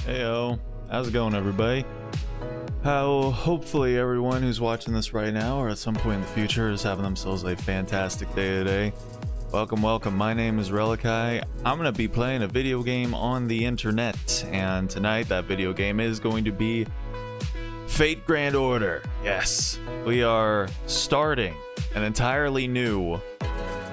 Heyo, how's it going, everybody? Hopefully everyone who's watching this right now or at some point in the future is having themselves a fantastic day today. Welcome. My name is Relikai. I'm gonna be playing a video game on the internet, and tonight that video game is going to be Fate Grand Order. Yes, we are starting an entirely new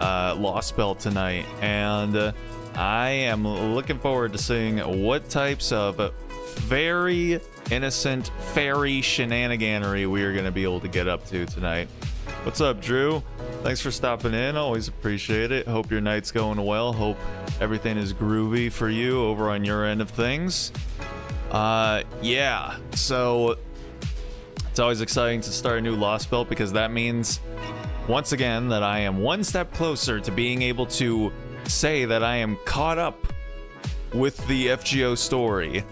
Lost Belt tonight, and I am looking forward to seeing what types of very innocent fairy shenaniganery we are going to be able to get up to tonight. What's up, Drew? Thanks for stopping in. Always appreciate it. Hope your night's going well. Hope everything is groovy for you over on your end of things. Yeah, so it's always exciting to start a new Lost Belt because that means once again that I am one step closer to being able to say that I am caught up with the FGO story.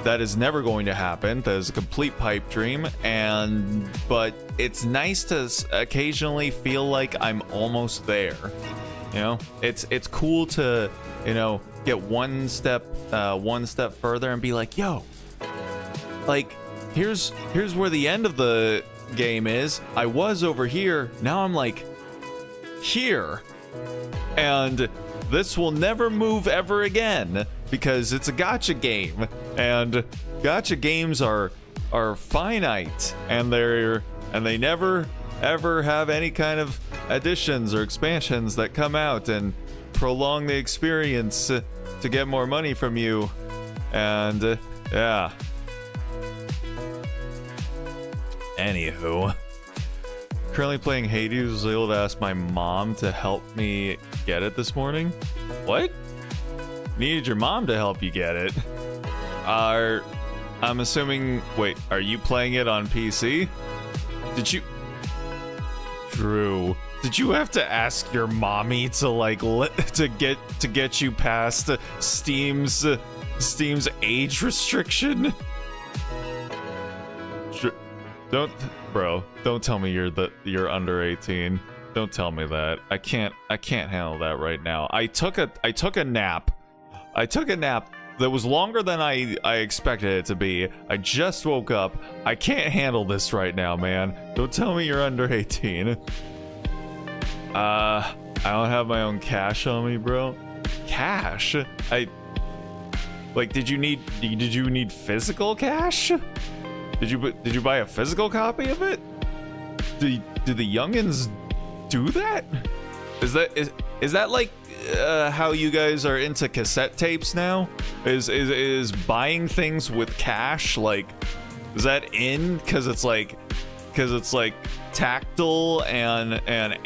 That is never going to happen. That is a complete pipe dream, but it's nice to occasionally feel like I'm almost there. You know, it's cool to, you know, get one step further and be like, yo, like here's where the end of the game is. I was over here, now I'm like here, and this will never move ever again because it's a gacha game, and gacha games are finite, and they never ever have any kind of additions or expansions that come out and prolong the experience to get more money from you. And yeah, anywho, currently playing Hades. Was able to ask my mom to help me get it this morning. What? Needed your mom to help you get it? I'm assuming. Wait, are you playing it on PC? Did you, Drew? Did you have to ask your mommy to like to get you past Steam's age restriction? Don't tell me you're under 18. Don't tell me that. I can't handle that right now. I took a nap. I took a nap that was longer than I expected it to be. I just woke up. I can't handle this right now, man. Don't tell me you're under 18. I don't have my own cash on me, bro. Cash? Did you need physical cash? Did you buy a physical copy of it? Do the youngins do that? Is that like how you guys are into cassette tapes now? Is buying things with cash, like, is that in because it's like tactile and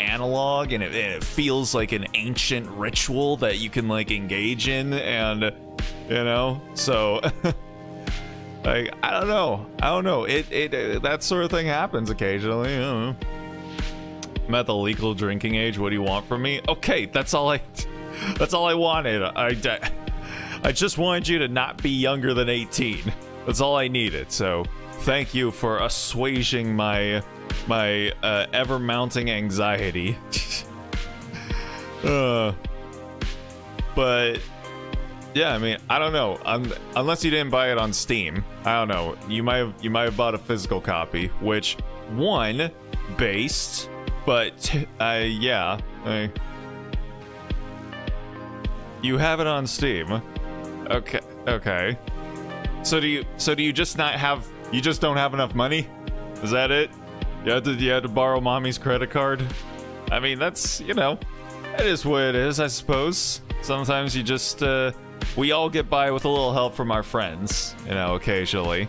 analog, and it feels like an ancient ritual that you can like engage in, and you know, so like I don't know, it that sort of thing happens occasionally. I don't know. I'm at the legal drinking age. What do you want from me? Okay, that's all I wanted. I just wanted you to not be younger than 18. That's all I needed. So thank you for assuaging my ever mounting anxiety. But yeah, I mean, I don't know. Unless you didn't buy it on Steam, I don't know. You might have bought a physical copy, which one based. But yeah, you have it on Steam. Okay. So do you just not have? You just don't have enough money? Is that it? You had to borrow mommy's credit card? I mean, that's, you know, that is what it is, I suppose. Sometimes you just we all get by with a little help from our friends, you know, occasionally.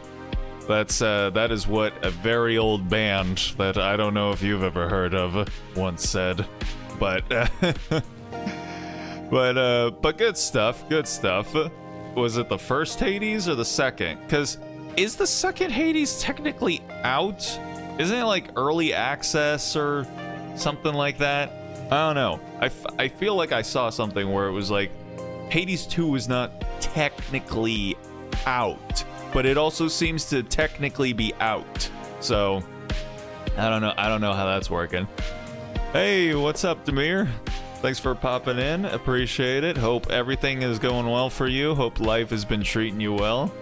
That is what a very old band that I don't know if you've ever heard of once said, but but good stuff. Was it the first Hades or the second? Because is the second Hades technically out? Isn't it like early access or something like that? I don't know. I feel like I saw something where it was like Hades 2 is not technically out, but it also seems to technically be out. So I don't know how that's working. Hey, what's up, Demir? Thanks for popping in. Appreciate it. Hope everything is going well for you. Hope life has been treating you well.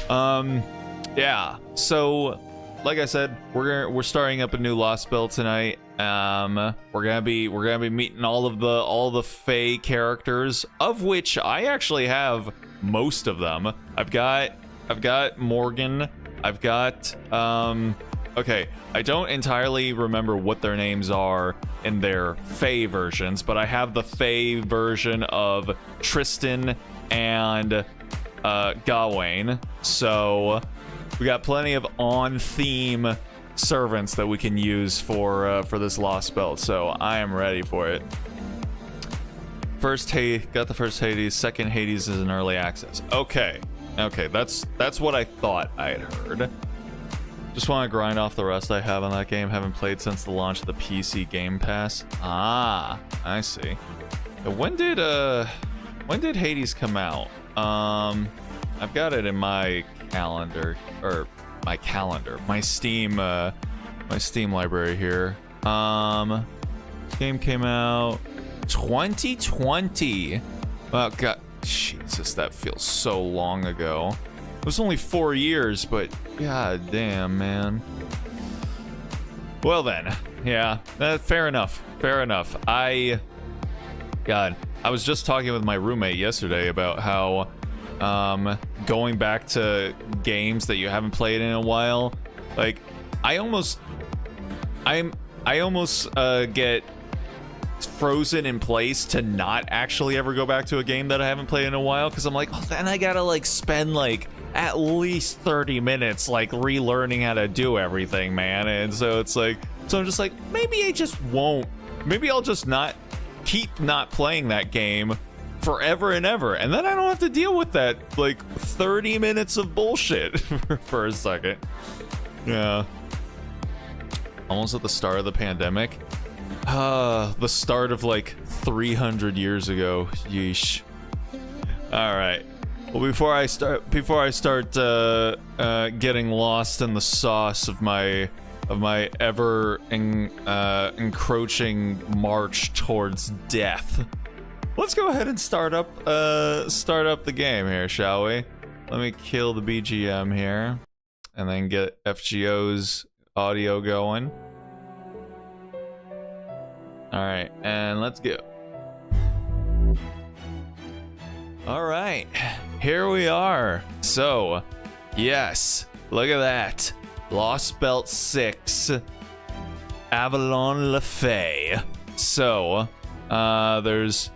Yeah. So, like I said, we're starting up a new Lost spell tonight. We're gonna be meeting all the Fey characters, of which I actually have most of them. I've got Morgan. I've got okay, I don't entirely remember what their names are in their Fey versions, but I have the Fey version of Tristan and Gawain. So we got plenty of on-theme servants that we can use for this Lost spell. So I am ready for it. Got the first Hades. Second Hades is in early access. Okay, that's what I thought I had heard. Just want to grind off the rest I have on that game. Haven't played since the launch of the PC Game Pass. Ah, I see. When did Hades come out? I've got it in my calendar, or my Steam library here. Game came out 2020. Oh god, Jesus, that feels so long ago. It was only 4 years, but god damn, man. Well then, yeah, fair enough. I was just talking with my roommate yesterday about how going back to games that you haven't played in a while, like I almost get frozen in place to not actually ever go back to a game that I haven't played in a while, because I'm like, oh, then I gotta like spend like at least 30 minutes like relearning how to do everything, man. And so it's like, so I'm just like, maybe I just won't. Maybe I'll just keep not playing that game forever and ever, and then I don't have to deal with that like 30 minutes of bullshit for a second. Yeah. Almost at the start of the pandemic. The start of like 300 years ago. Yeesh. All right. Well, before I start getting lost in the sauce of my ever encroaching march towards death, let's go ahead and start up the game here, shall we? Let me kill the BGM here, and then get FGO's audio going. All right, and let's go. All right, here we are. So, yes, look at that. Lost Belt 6, Avalon Le Fey. So, there's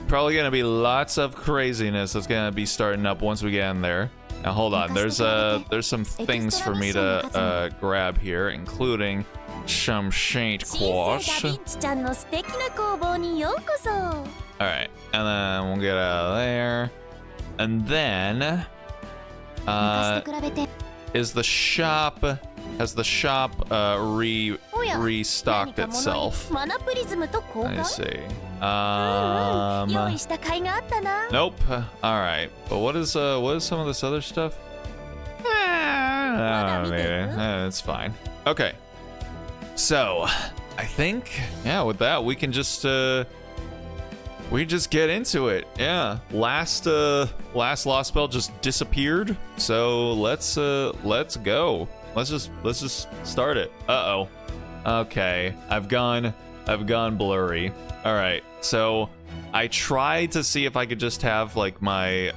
probably gonna be lots of craziness that's gonna be starting up once we get in there. Now hold on, there's some things for me to grab here, including some Saint Quash. Alright, and then we'll get out of there. And then has the shop restocked itself? Let me see. Nope. Alright. But what is some of this other stuff? Maybe. It's fine. Okay. So, I think, yeah, with that we can just get into it. Yeah. Last Lost spell just disappeared. So let's go. Let's just start it. Uh-oh. Okay. I've gone blurry. All right. So I tried to see if I could just have like my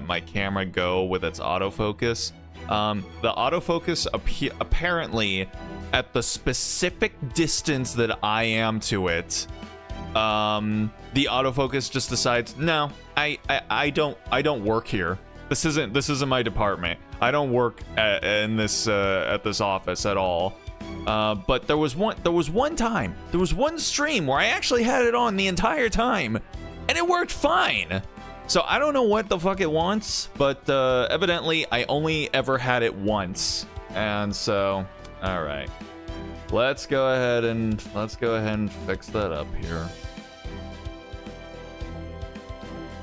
my camera go with its autofocus. The autofocus apparently at the specific distance that I am to it, the autofocus just decides, no, I don't work here. This isn't my department. I don't work at this office at all. But there was one stream where I actually had it on the entire time, and it worked fine. So I don't know what the fuck it wants, but evidently I only ever had it once, and so all right, let's go ahead and fix that up here.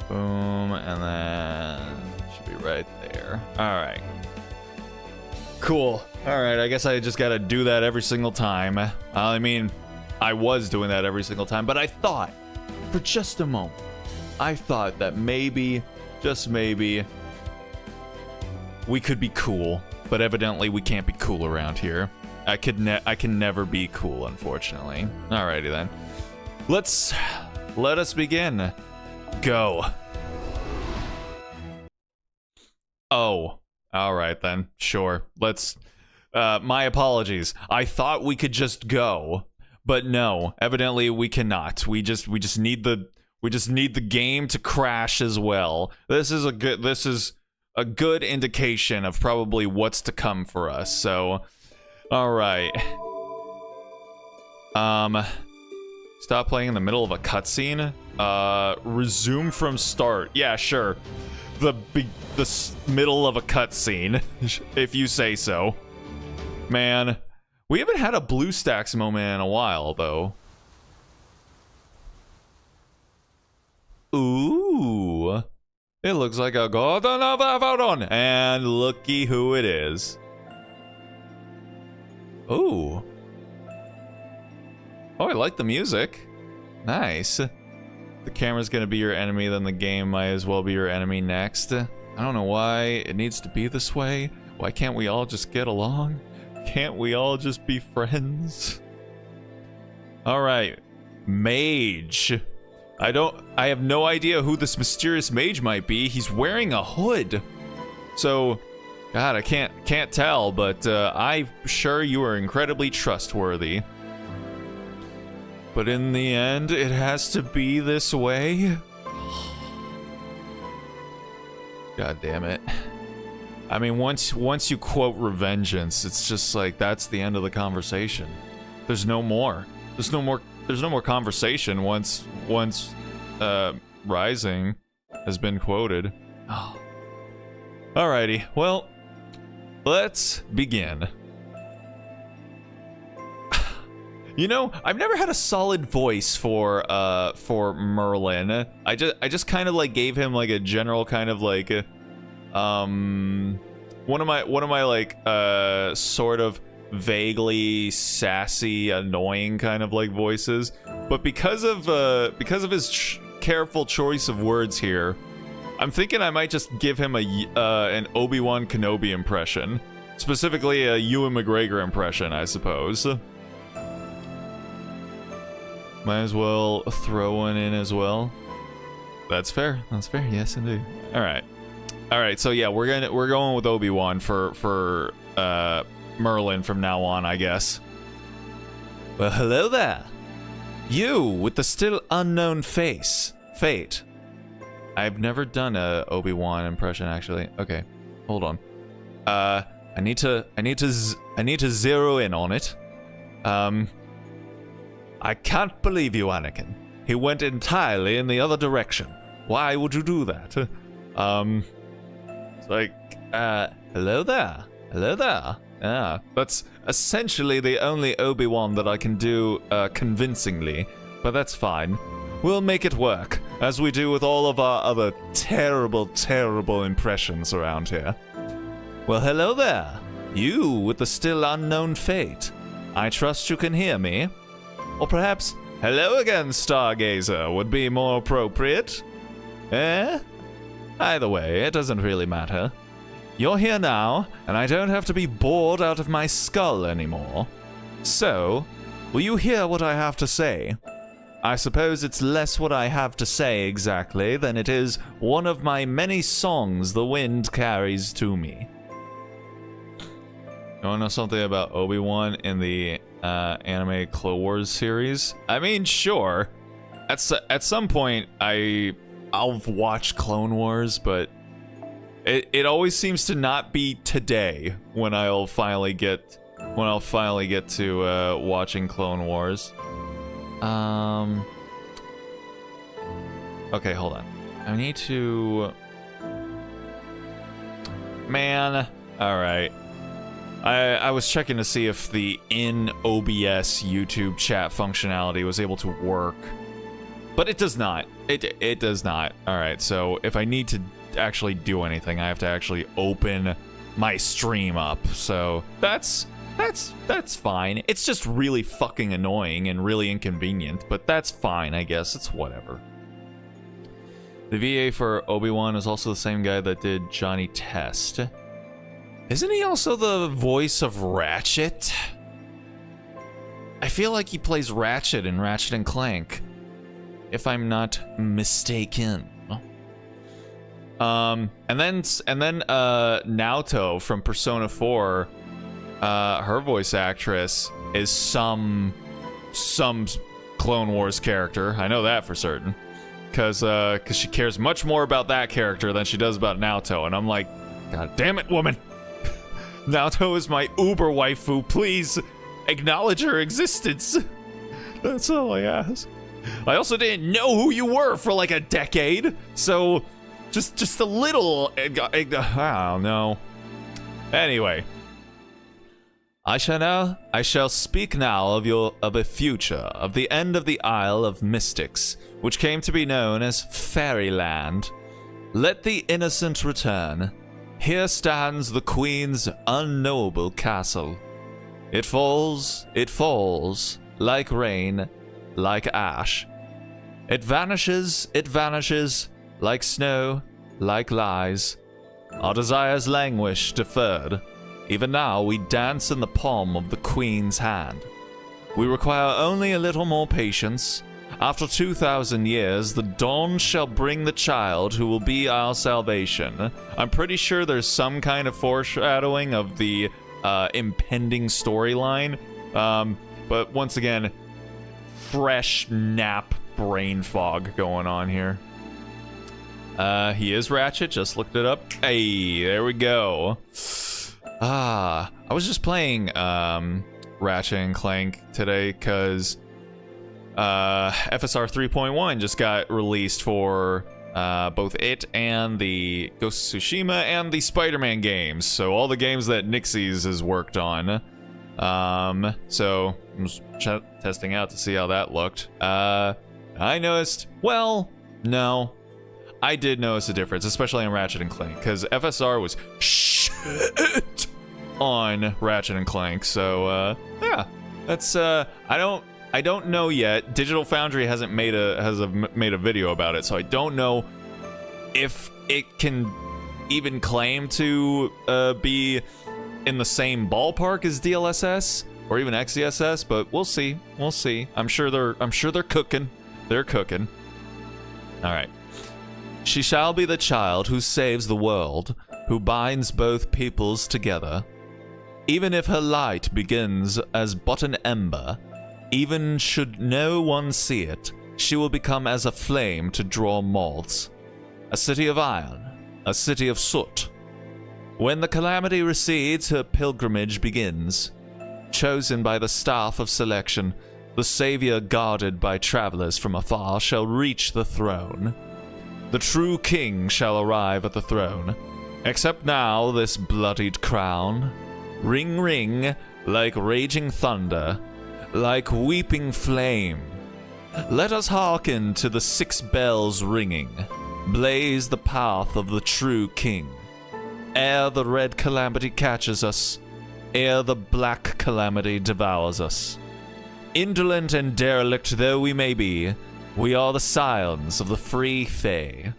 Boom, and then should be right there. All right, cool. All right, I guess I just gotta do that every single time. I mean, I was doing that every single time, but I thought, for just a moment, I thought that maybe, just maybe, we could be cool, but evidently we can't be cool around here. I can never be cool, unfortunately. Alrighty then. Let us begin. Go. Oh, alright then. Sure. Let's my apologies. I thought we could just go, but no, evidently we cannot. We just need the game to crash as well. This is a good indication of probably what's to come for us. So, all right. Stop playing in the middle of a cutscene. Resume from start. Yeah, sure. The middle of a cutscene, if you say so. Man, we haven't had a BlueStacks moment in a while, though. Ooh. It looks like a golden Avadon, and looky who it is. Ooh. Oh, I like the music. Nice. The camera's gonna be your enemy, then the game might as well be your enemy next. I don't know why it needs to be this way. Why can't we all just get along? Can't we all just be friends? Alright. Mage. I have no idea who this mysterious mage might be. He's wearing a hood. So, God, I can't tell, but I'm sure you are incredibly trustworthy. But in the end, it has to be this way. God damn it. I mean, once you quote revengeance, it's just like that's the end of the conversation. There's no more. There's no more conversation once Rising has been quoted. Oh. Alrighty, well, let's begin. You know, I've never had a solid voice for Merlin. I just kind of like gave him like a general kind of like one of my like sort of vaguely sassy, annoying kind of like voices. But because of his careful choice of words here, I'm thinking I might just give him an Obi-Wan Kenobi impression, specifically a Ewan McGregor impression, I suppose. Might as well throw one in as well. That's fair. That's fair. Yes, indeed. All right. So yeah, we're going with Obi-Wan for Merlin from now on, I guess. Well, hello there. You with the still unknown face, Fate. I've never done a Obi-Wan impression actually. Okay, hold on. I need to zero in on it. I can't believe you, Anakin. He went entirely in the other direction. Why would you do that? It's like, hello there. Hello there. Yeah, that's essentially the only Obi-Wan that I can do convincingly, but that's fine. We'll make it work, as we do with all of our other terrible, terrible impressions around here. Well, hello there. You with the still unknown fate. I trust you can hear me. Or perhaps, hello again, Stargazer, would be more appropriate. Eh? Either way, it doesn't really matter. You're here now, and I don't have to be bored out of my skull anymore. So, will you hear what I have to say? I suppose it's less what I have to say exactly than it is one of my many songs the wind carries to me. You wanna know something about Obi-Wan in the anime Clone Wars series? I mean, sure. At some point, I'll watch Clone Wars, but it always seems to not be today when I'll finally get to watching Clone Wars. Okay, hold on. I need to. Man, all right. I was checking to see if the in OBS YouTube chat functionality was able to work, but it does not. It does not. All right, so if I need to actually do anything, I have to actually open my stream up. So that's fine. It's just really fucking annoying and really inconvenient, but that's fine, I guess. It's whatever. The VA for Obi-Wan is also the same guy that did Johnny Test. Isn't he also the voice of Ratchet? I feel like he plays Ratchet in Ratchet and Clank, if I'm not mistaken. And then Naoto from Persona 4, her voice actress is some Clone Wars character. I know that for certain, because she cares much more about that character than she does about Naoto, and I'm like, God damn it, woman! Naoto is my uber waifu. Please acknowledge her existence. That's all I ask. I also didn't know who you were for like a decade, so just a little. I don't know. Anyway, I shall speak now of a future, of the end of the Isle of Mystics, which came to be known as Fairyland. Let the innocent return. Here stands the Queen's unknowable castle. It falls, like rain, like ash. It vanishes, like snow, like lies. Our desires languish, deferred. Even now we dance in the palm of the Queen's hand. We require only a little more patience. After 2,000 years, the dawn shall bring the child who will be our salvation. I'm pretty sure there's some kind of foreshadowing of the impending storyline. But once again, fresh nap brain fog going on here. He is Ratchet, just looked it up. Hey, there we go. I was just playing Ratchet and Clank today because FSR 3.1 just got released for both it and the Ghost of Tsushima and the Spider-Man games. So all the games that Nixies has worked on. So I'm just testing out to see how that looked. I noticed, well, no. I did notice a difference, especially in Ratchet and Clank, because FSR was shit on Ratchet and Clank. So yeah, that's I don't know yet. Digital Foundry hasn't made a video about it, so I don't know if it can even claim to be in the same ballpark as DLSS or even XESS, but we'll see. We'll see. I'm sure they're cooking. They're cooking. All right. She shall be the child who saves the world, who binds both peoples together. Even if her light begins as but an ember, even should no one see it, she will become as a flame to draw moths. A city of iron, a city of soot. When the calamity recedes, her pilgrimage begins. Chosen by the staff of selection, the savior guarded by travelers from afar shall reach the throne. The true king shall arrive at the throne. Accept now this bloodied crown. Ring, ring, like raging thunder, like weeping flame. Let us hearken to the 6 bells ringing. Blaze the path of the true king. Ere the red calamity catches us, ere the black calamity devours us. Indolent and derelict though we may be, we are the scions of the free Fey.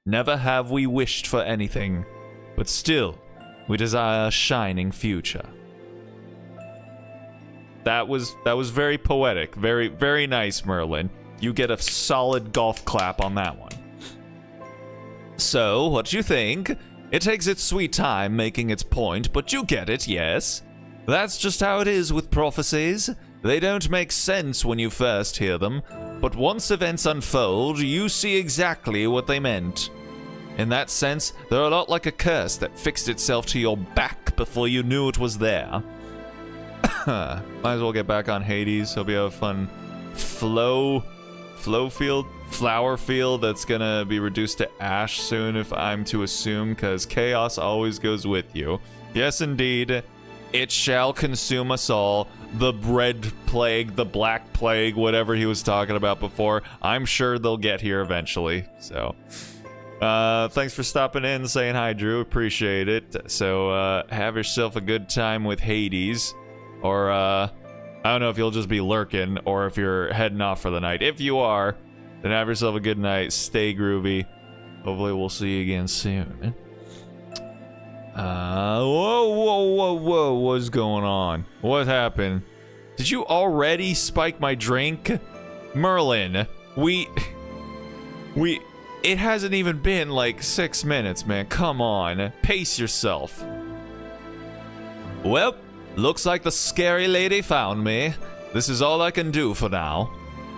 Never have we wished for anything, but still we desire a shining future. That was very poetic, very, very nice, Merlin. You get a solid golf clap on that one. So, what do you think? It takes its sweet time making its point, but you get it, yes? That's just how it is with prophecies. They don't make sense when you first hear them, but once events unfold, you see exactly what they meant. In that sense, they're a lot like a curse that fixed itself to your back before you knew it was there. Might as well get back on Hades. Hope you have a fun flower field that's gonna be reduced to ash soon, if I'm to assume, because chaos always goes with you. Yes, indeed. It shall consume us all. The red plague, the black plague, whatever he was talking about before. I'm sure they'll get here eventually. So, thanks for stopping in, saying hi, Drew. Appreciate it. So, have yourself a good time with Hades. Or, I don't know if you'll just be lurking or if you're heading off for the night. If you are, then have yourself a good night. Stay groovy. Hopefully we'll see you again soon. Whoa, what's going on? What happened? Did you already spike my drink? Merlin, it hasn't even been like 6 minutes, man. Come on, pace yourself. Well, looks like the scary lady found me. This is all I can do for now.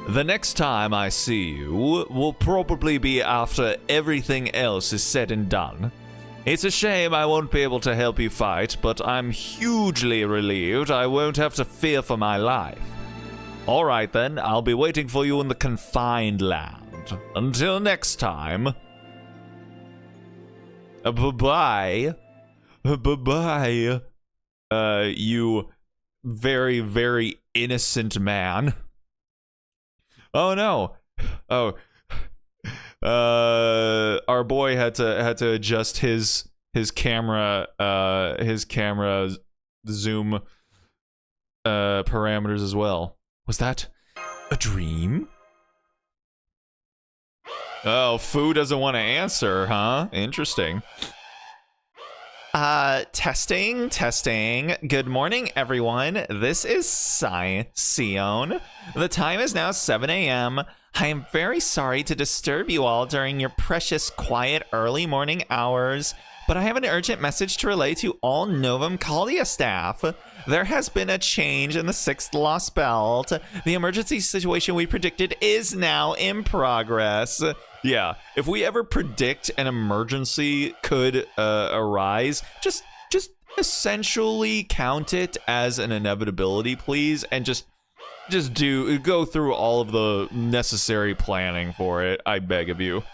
The next time I see you will probably be after everything else is said and done. It's a shame I won't be able to help you fight, but I'm hugely relieved I won't have to fear for my life. Alright then, I'll be waiting for you in the confined land. Until next time. Bye-bye. Bye-bye. You very, very innocent man. Oh no. Oh. Our boy had to adjust his camera zoom parameters as well. Was that a dream? Oh, Fu doesn't want to answer, huh? Interesting. Testing. Good morning, everyone. This is Sion. The time is now 7 a.m. I am very sorry to disturb you all during your precious, quiet, early morning hours, but I have an urgent message to relay to all Novum Caldia staff. There has been a change in the 6th Lost Belt. The emergency situation we predicted is now in progress. Yeah, if we ever predict an emergency could arise, just essentially count it as an inevitability, please, and just go through all of the necessary planning for it, I beg of you.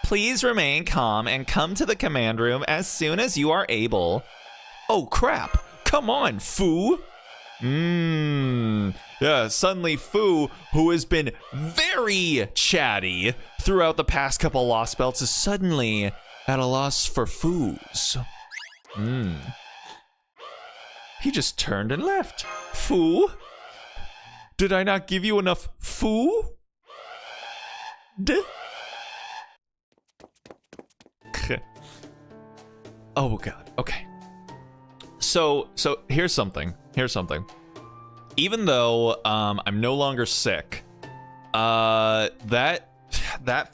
Please remain calm and come to the command room as soon as you are able. Oh crap, come on, Fu. Yeah, suddenly Fu, who has been very chatty throughout the past couple Lost Belts, is suddenly at a loss for foos. He just turned and left. Fu? Did I not give you enough food? Oh god. Okay. So here's something. Even though I'm no longer sick, that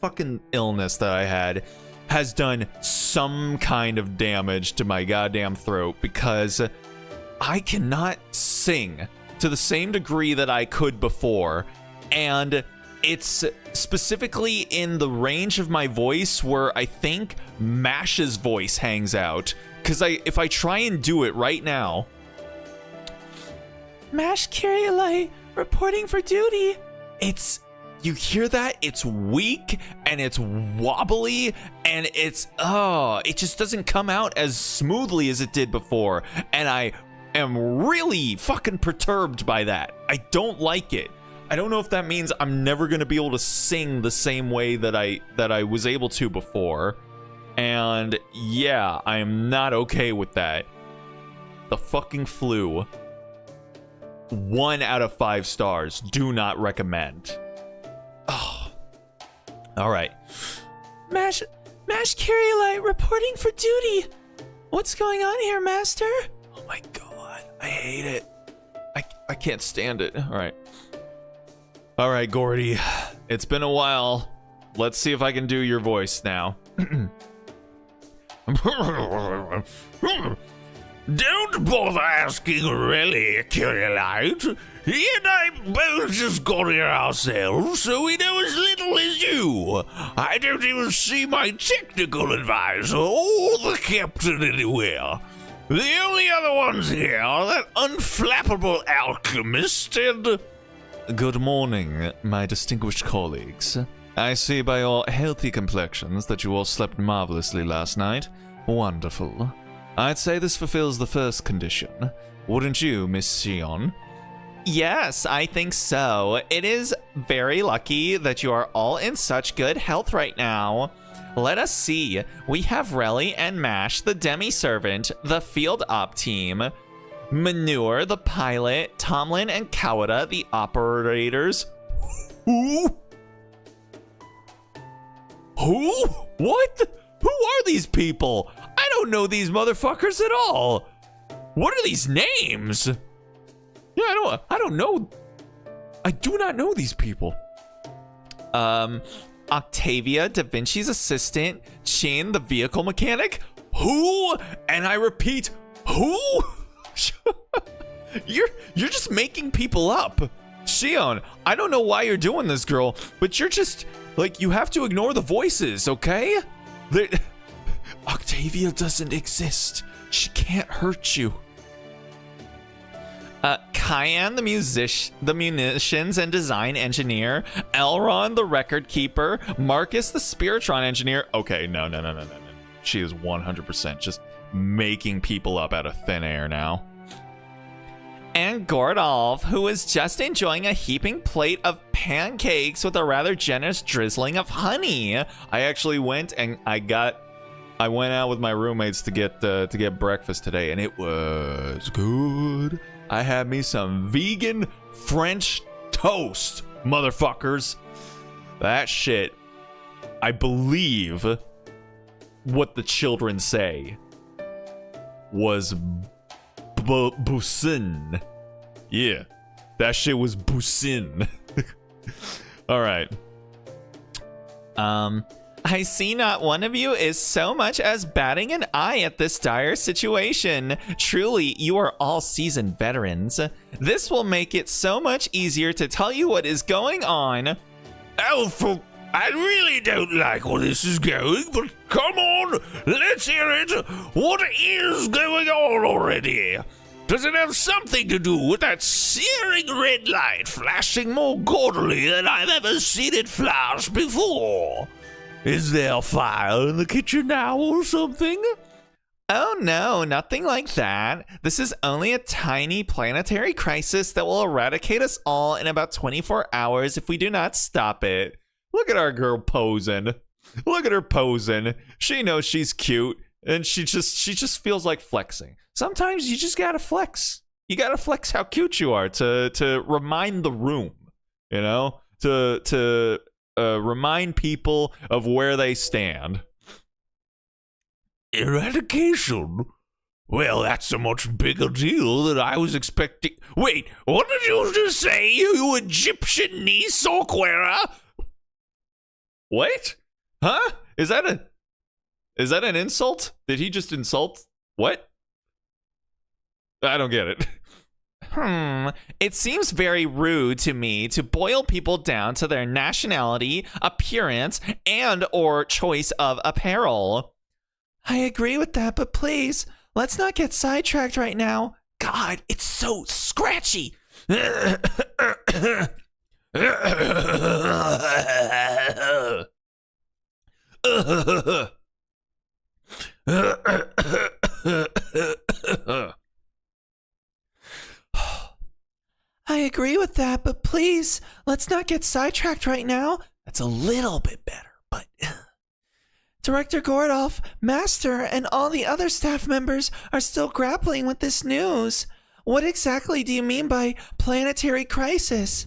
fucking illness that I had has done some kind of damage to my goddamn throat, because I cannot sing to the same degree that I could before, and it's specifically in the range of my voice where I think Mash's voice hangs out, because if I try and do it right now, Mash Curiolite reporting for duty. You hear that? It's weak and it's wobbly and it just doesn't come out as smoothly as it did before. And I am really fucking perturbed by that. I don't like it. I don't know if that means I'm never gonna be able to sing the same way that I was able to before. And yeah, I am not okay with that. The fucking flu. 1 out of 5 stars. Do not recommend. Oh. Alright. Mash Curiolite reporting for duty. What's going on here, Master? Oh my god. I hate it. I can't stand it. Alright. Alright, Gordy. It's been a while. Let's see if I can do your voice now. Don't bother asking, really, Curiolite. He and I both just got here ourselves, so we know as little as you. I don't even see my technical advisor or the captain anywhere. The only other ones here are that unflappable alchemist and... Good morning, my distinguished colleagues. I see by your healthy complexions that you all slept marvelously last night. Wonderful. I'd say this fulfills the first condition. Wouldn't you, Miss Sion? Yes, I think so. It is very lucky that you are all in such good health right now. Let us see. We have Relly and Mash, the demi-servant, the field op team, Manure, the pilot, Tomlin and Kawada, the operators. Who? What? Who are these people? I don't know these motherfuckers at all. What are these names? Yeah, I don't know. I do not know these people. Octavia, Da Vinci's assistant, Chin, the vehicle mechanic. Who? And I repeat, who? You're just making people up. Shion, I don't know why you're doing this, girl, but you're just, like, you have to ignore the voices, okay? Octavia doesn't exist. She can't hurt you. Kyan, the munitions and design engineer. Elron, the record keeper. Marcus, the Spiritron engineer. Okay, no. She is 100% just making people up out of thin air now. And Gordolf, who is just enjoying a heaping plate of pancakes with a rather generous drizzling of honey. I actually went and I went out with my roommates to get breakfast today, and it was good. I had me some vegan French toast, motherfuckers. That shit, I believe what the children say was Busin. Yeah, that shit was Busin. All right. I see not one of you is so much as batting an eye at this dire situation. Truly, you are all seasoned veterans. This will make it so much easier to tell you what is going on. Alpha, I really don't like where this is going, but come on, let's hear it. What is going on already? Does it have something to do with that searing red light flashing more gaudily than I've ever seen it flash before? Is there a fire in the kitchen now or something? Oh no, nothing like that. This is only a tiny planetary crisis that will eradicate us all in about 24 hours if we do not stop it. Look at our girl posing. Look at her posing. She knows she's cute, and she just feels like flexing. Sometimes you just gotta flex. You gotta flex how cute you are to remind the room, you know, to remind people of where they stand. Eradication? Well, that's a much bigger deal than I was expecting. Wait, what did you just say, you Egyptian knee sock wearer? What? Huh? Is that an insult? Did he just insult? What? I don't get it. It seems very rude to me to boil people down to their nationality, appearance, and or choice of apparel. I agree with that, but please, let's not get sidetracked right now. God, it's so scratchy. I agree with that, but please, let's not get sidetracked right now. That's a little bit better, but... Director Gordolf, Master, and all the other staff members are still grappling with this news. What exactly do you mean by planetary crisis?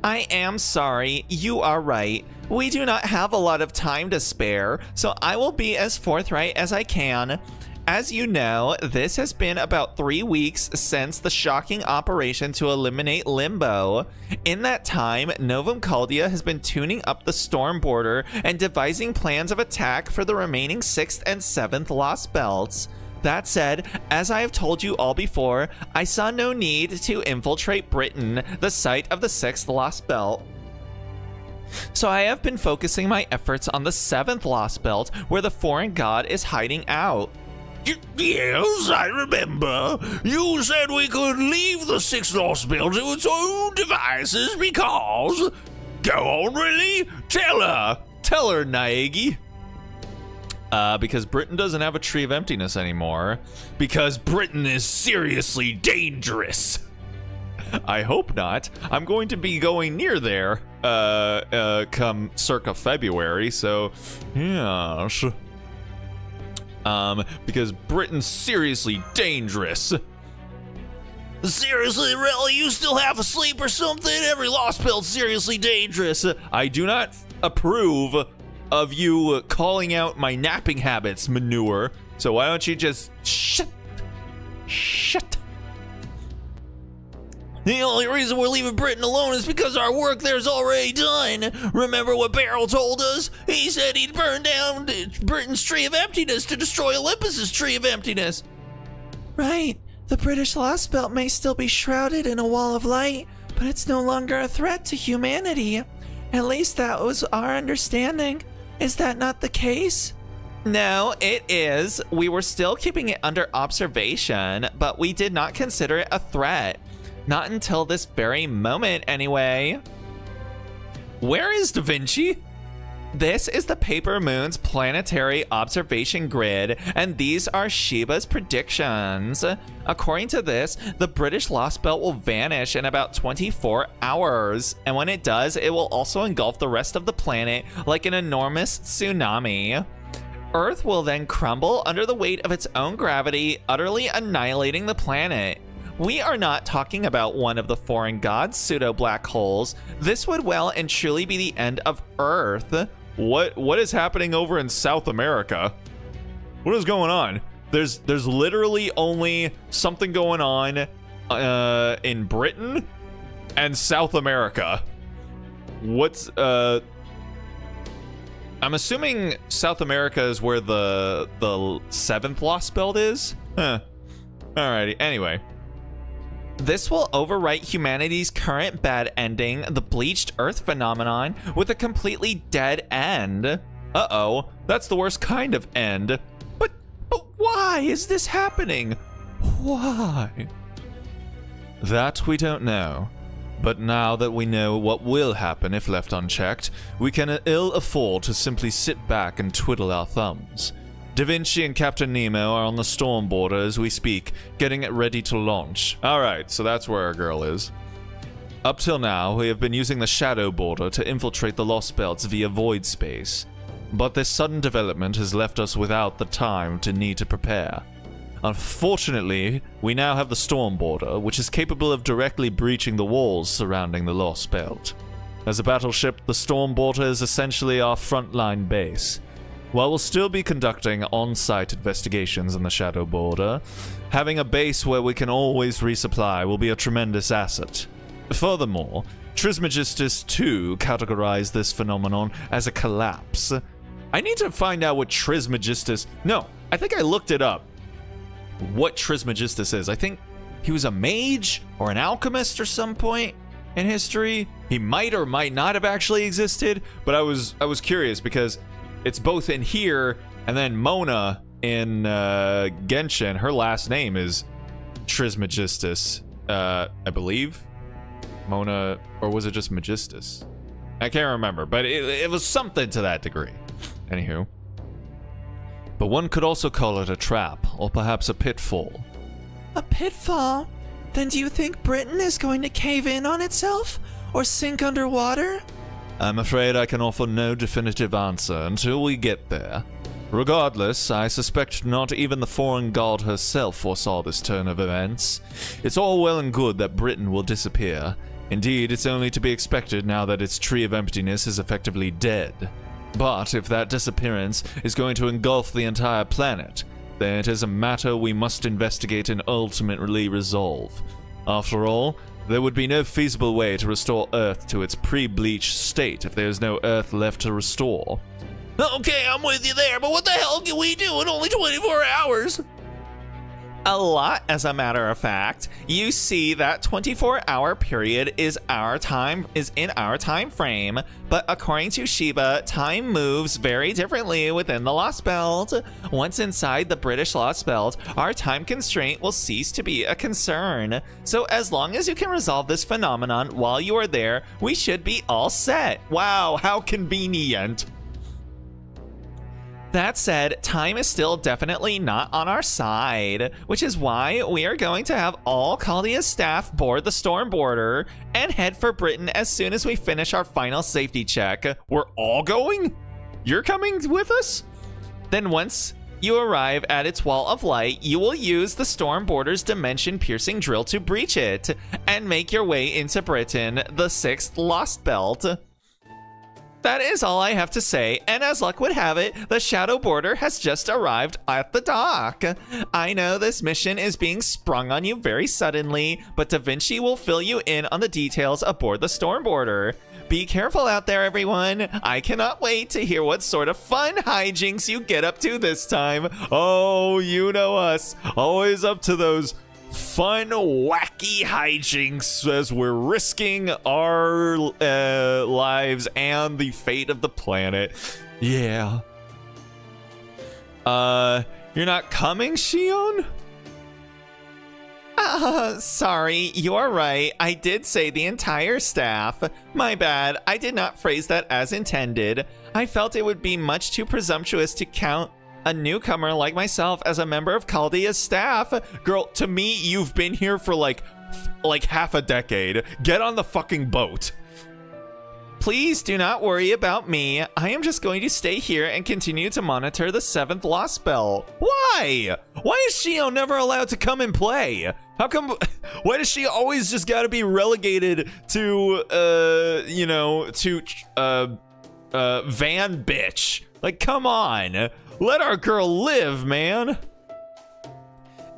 I am sorry, you are right. We do not have a lot of time to spare, so I will be as forthright as I can. As you know, this has been about 3 weeks since the shocking operation to eliminate Limbo. In that time, Novum Caldia has been tuning up the storm border and devising plans of attack for the remaining 6th and 7th Lost Belts. That said, as I have told you all before, I saw no need to infiltrate Britain, the site of the 6th Lost Belt. So I have been focusing my efforts on the 7th Lost Belt, where the foreign god is hiding out. Yes, I remember. You said we could leave the 6th Lost Belt to its own devices because... Go on, really? Tell her. Tell her, Naegi. Because Britain doesn't have a Tree of Emptiness anymore. Because Britain is seriously dangerous. I hope not. I'm going to be going near there come circa February, so yes. Because Britain's seriously dangerous. Seriously, really? You still half asleep or something? Every Lost Belt's seriously dangerous. I do not approve of you calling out my napping habits, Manure. So why don't you just shut? The only reason we're leaving Britain alone is because our work there's already done. Remember what Beryl told us? He said he'd burn down Britain's Tree of Emptiness to destroy Olympus's Tree of Emptiness. Right. The British Lost Belt may still be shrouded in a wall of light, but it's no longer a threat to humanity. At least that was our understanding. Is that not the case? No, it is. We were still keeping it under observation, but we did not consider it a threat. Not until this very moment, anyway. Where is Da Vinci? This is the Paper Moon's planetary observation grid, and these are Sheba's predictions. According to this, the British Lost Belt will vanish in about 24 hours, and when it does, it will also engulf the rest of the planet like an enormous tsunami. Earth will then crumble under the weight of its own gravity, utterly annihilating the planet. We are not talking about one of the foreign gods' pseudo-black holes. This would well and truly be the end of Earth. What is happening over in South America? What is going on? There's literally only something going on in Britain and South America. What's I'm assuming South America is where the 7th Lost Belt is? Huh. Alrighty, anyway. This will overwrite humanity's current bad ending, the bleached Earth phenomenon, with a completely dead end. Uh-oh, that's the worst kind of end. But why is this happening? Why? That we don't know. But now that we know what will happen if left unchecked, we can ill afford to simply sit back and twiddle our thumbs. Da Vinci and Captain Nemo are on the storm border as we speak, getting it ready to launch. Alright, so that's where our girl is. Up till now, we have been using the shadow border to infiltrate the Lost Belts via void space. But this sudden development has left us without the time to need to prepare. Unfortunately, we now have the storm border, which is capable of directly breaching the walls surrounding the Lost Belt. As a battleship, the storm border is essentially our frontline base. While we'll still be conducting on-site investigations in the shadow border, having a base where we can always resupply will be a tremendous asset. Furthermore, Trismegistus too categorized this phenomenon as a collapse. I need to find out what Trismegistus... No, I think I looked it up. What Trismegistus is. I think he was a mage or an alchemist or some point in history. He might or might not have actually existed, but I was curious because it's both in here and then Mona in Genshin. Her last name is Trismegistus, I believe. Mona, or was it just Magistus? I can't remember, but it was something to that degree. Anywho. But one could also call it a trap, or perhaps a pitfall. A pitfall? Then do you think Britain is going to cave in on itself? Or sink underwater? I'm afraid I can offer no definitive answer until we get there. Regardless, I suspect not even the foreign god herself foresaw this turn of events. It's all well and good that Britain will disappear. Indeed, it's only to be expected now that its Tree of Emptiness is effectively dead. But if that disappearance is going to engulf the entire planet, then it is a matter we must investigate and ultimately resolve. After all, there would be no feasible way to restore Earth to its pre-bleached state if there is no Earth left to restore. Okay, I'm with you there, but what the hell can we do in only 24 hours? A lot, as a matter of fact. You see, that 24-hour period is in our time frame, but according to Sheba, time moves very differently within the Lost Belt. Once inside the British Lost Belt, our time constraint will cease to be a concern. So as long as you can resolve this phenomenon while you are there, we should be all set. Wow, how convenient. That said, time is still definitely not on our side, which is why we are going to have all Caldea's staff board the storm border and head for Britain as soon as we finish our final safety check. We're all going? You're coming with us? Then once you arrive at its wall of light, you will use the storm border's dimension-piercing drill to breach it and make your way into Britain, the 6th Lost Belt. that is all I have to say, and as luck would have it, the Shadow Border has just arrived at the dock. I know this mission is being sprung on you very suddenly, but Da Vinci will fill you in on the details aboard the Storm Border. Be careful out there, everyone. I cannot wait to hear what sort of fun hijinks you get up to this time. Oh, you know us. Always up to those fun, wacky hijinks as we're risking our lives and the fate of the planet. Yeah. You're not coming, Shion? Sorry, you're right. I did say the entire staff. My bad. I did not phrase that as intended. I felt it would be much too presumptuous to count a newcomer like myself as a member of Chaldea's staff. Girl, to me, you've been here for like half a decade. Get on the fucking boat. Please do not worry about me. I am just going to stay here and continue to monitor the 7th Lost Spell. Why? Why is Shio never allowed to come and play? How come? Why does she always just gotta be relegated to, van bitch? Like, come on. Let our girl live, man.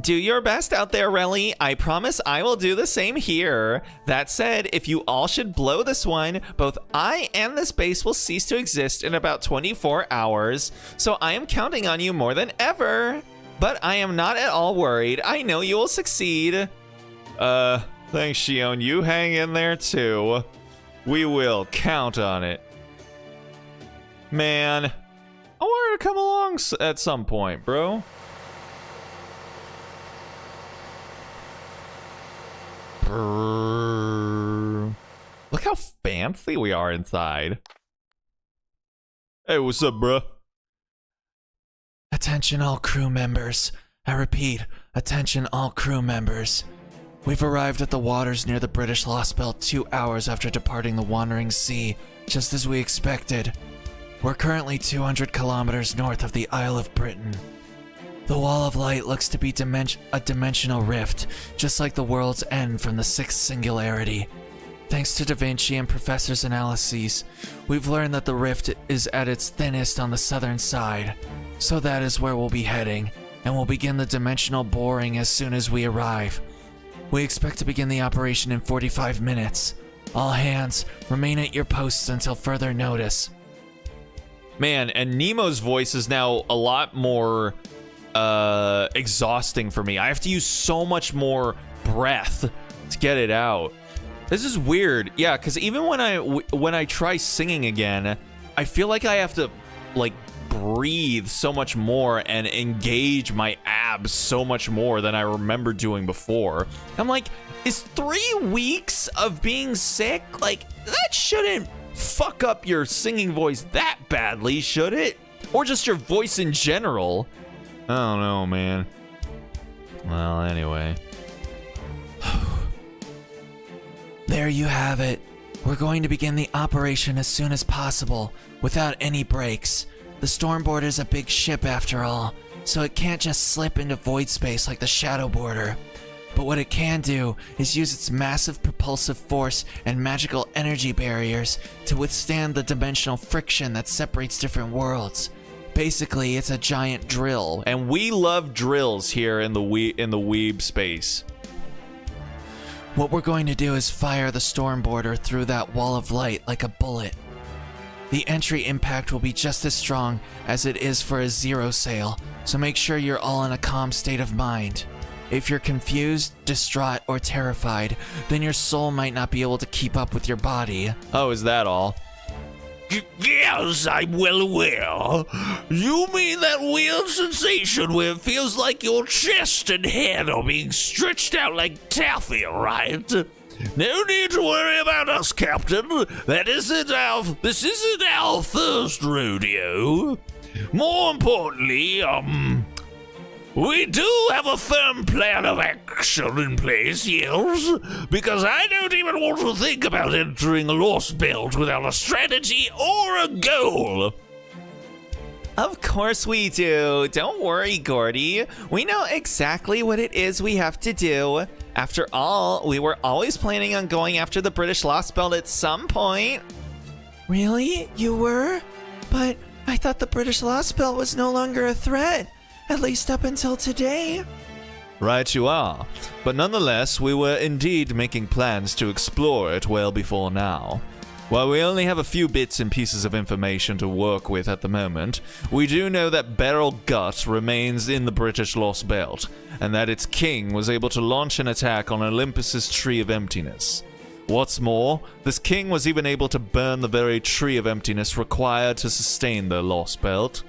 Do your best out there, Relly. I promise I will do the same here. That said, if you all should blow this one, both I and this base will cease to exist in about 24 hours. So I am counting on you more than ever. But I am not at all worried. I know you will succeed. Thanks, Shion. You hang in there too. We will count on it. Man, I want her to come along at some point, bro. Look how fancy we are inside. Hey, what's up, bro? Attention all crew members. I repeat, attention all crew members. We've arrived at the waters near the British Lost Belt 2 hours after departing the Wandering Sea, just as we expected. We're currently 200 kilometers north of the Isle of Britain. The Wall of Light looks to be a dimensional rift, just like the world's end from the 6th Singularity. Thanks to Da Vinci and Professor's analyses, we've learned that the rift is at its thinnest on the southern side. So that is where we'll be heading, and we'll begin the dimensional boring as soon as we arrive. We expect to begin the operation in 45 minutes. All hands, remain at your posts until further notice. Man, and Nemo's voice is now a lot more exhausting for me. I have to use so much more breath to get it out. This is weird. Yeah, because even when I try singing again, I feel like I have to like breathe so much more and engage my abs so much more than I remember doing before. I'm like, is 3 weeks of being sick, like, that shouldn't fuck up your singing voice that badly, should it? Or just your voice in general? I don't know, man. Well, anyway. There you have it. We're going to begin the operation as soon as possible, without any breaks. The Storm Border's a big ship after all, so it can't just slip into void space like the Shadow Border. But what it can do is use its massive propulsive force and magical energy barriers to withstand the dimensional friction that separates different worlds. Basically, it's a giant drill. And we love drills here in the weeb space. What we're going to do is fire the Storm Border through that wall of light like a bullet. The entry impact will be just as strong as it is for a zero sail, so make sure you're all in a calm state of mind. If you're confused, distraught, or terrified, then your soul might not be able to keep up with your body. Oh, is that all? Yes, I'm well aware. You mean that weird sensation where it feels like your chest and head are being stretched out like taffy, right? No need to worry about us, Captain. This isn't our first rodeo. More importantly, we do have a firm plan of action in place, yes, because I don't even want to think about entering a Lost Belt without a strategy or a goal. Of course we do. Don't worry, Gordy. We know exactly what it is we have to do. After all, we were always planning on going after the British Lost Belt at some point. Really? You were? But I thought the British Lost Belt was no longer a threat, at least up until today. Right you are. But nonetheless, we were indeed making plans to explore it well before now. While we only have a few bits and pieces of information to work with at the moment, we do know that Beryl Gut remains in the British Lost Belt, and that its king was able to launch an attack on Olympus's Tree of Emptiness. What's more, this king was even able to burn the very Tree of Emptiness required to sustain the Lost Belt.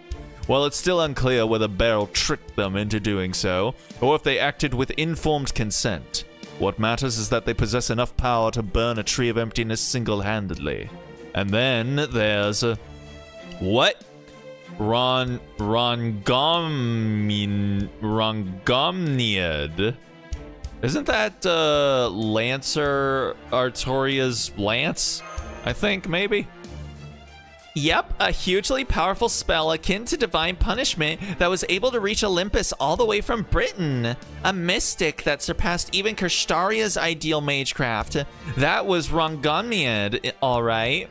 While it's still unclear whether Beryl tricked them into doing so, or if they acted with informed consent, what matters is that they possess enough power to burn a Tree of Emptiness single-handedly. And then there's... what? Rongomniad. Isn't that Lancer Artoria's lance? I think, maybe? Yep, a hugely powerful spell akin to divine punishment that was able to reach Olympus all the way from Britain. A mystic that surpassed even Kirstaria's ideal magecraft. That was Rongomniad, alright.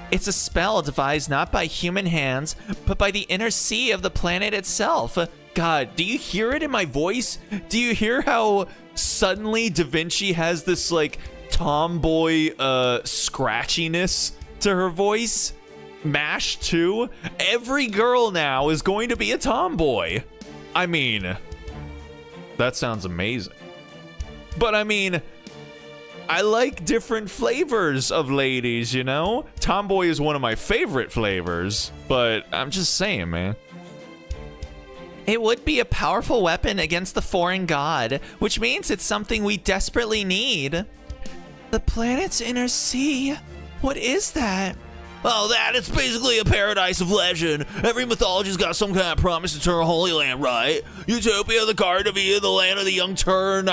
It's a spell devised not by human hands, but by the inner sea of the planet itself. God, do you hear it in my voice? Do you hear how suddenly Da Vinci has this, like, tomboy, scratchiness to her voice? MASH 2? Every girl now is going to be a tomboy. I mean, that sounds amazing. But I mean, I like different flavors of ladies, you know? Tomboy is one of my favorite flavors, but I'm just saying, man. It would be a powerful weapon against the foreign god, which means it's something we desperately need. The planet's inner sea? What is that? Oh, it's basically a paradise of legend. Every mythology's got some kind of promise to turn Holy Land, right? Utopia, the Garden of Eden, the land of the young turn,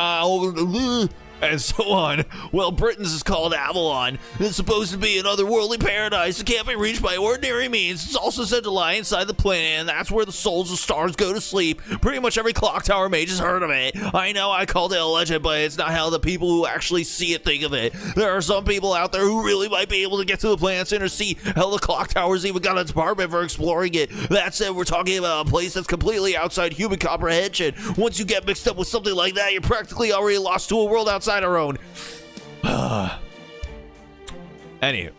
and so on. Well, Britain's is called Avalon. It's supposed to be an otherworldly paradise that can't be reached by ordinary means. It's also said to lie inside the planet, and that's where the souls of stars go to sleep. Pretty much every clock tower mage has heard of it. I know I called it a legend, but it's not how the people who actually see it think of it. There are some people out there who really might be able to get to the planet's inner sea. Hell, the clock tower's even got a department for exploring it. That said, we're talking about a place that's completely outside human comprehension. Once you get mixed up with something like that, you're practically already lost to a world outside our own. Anywho.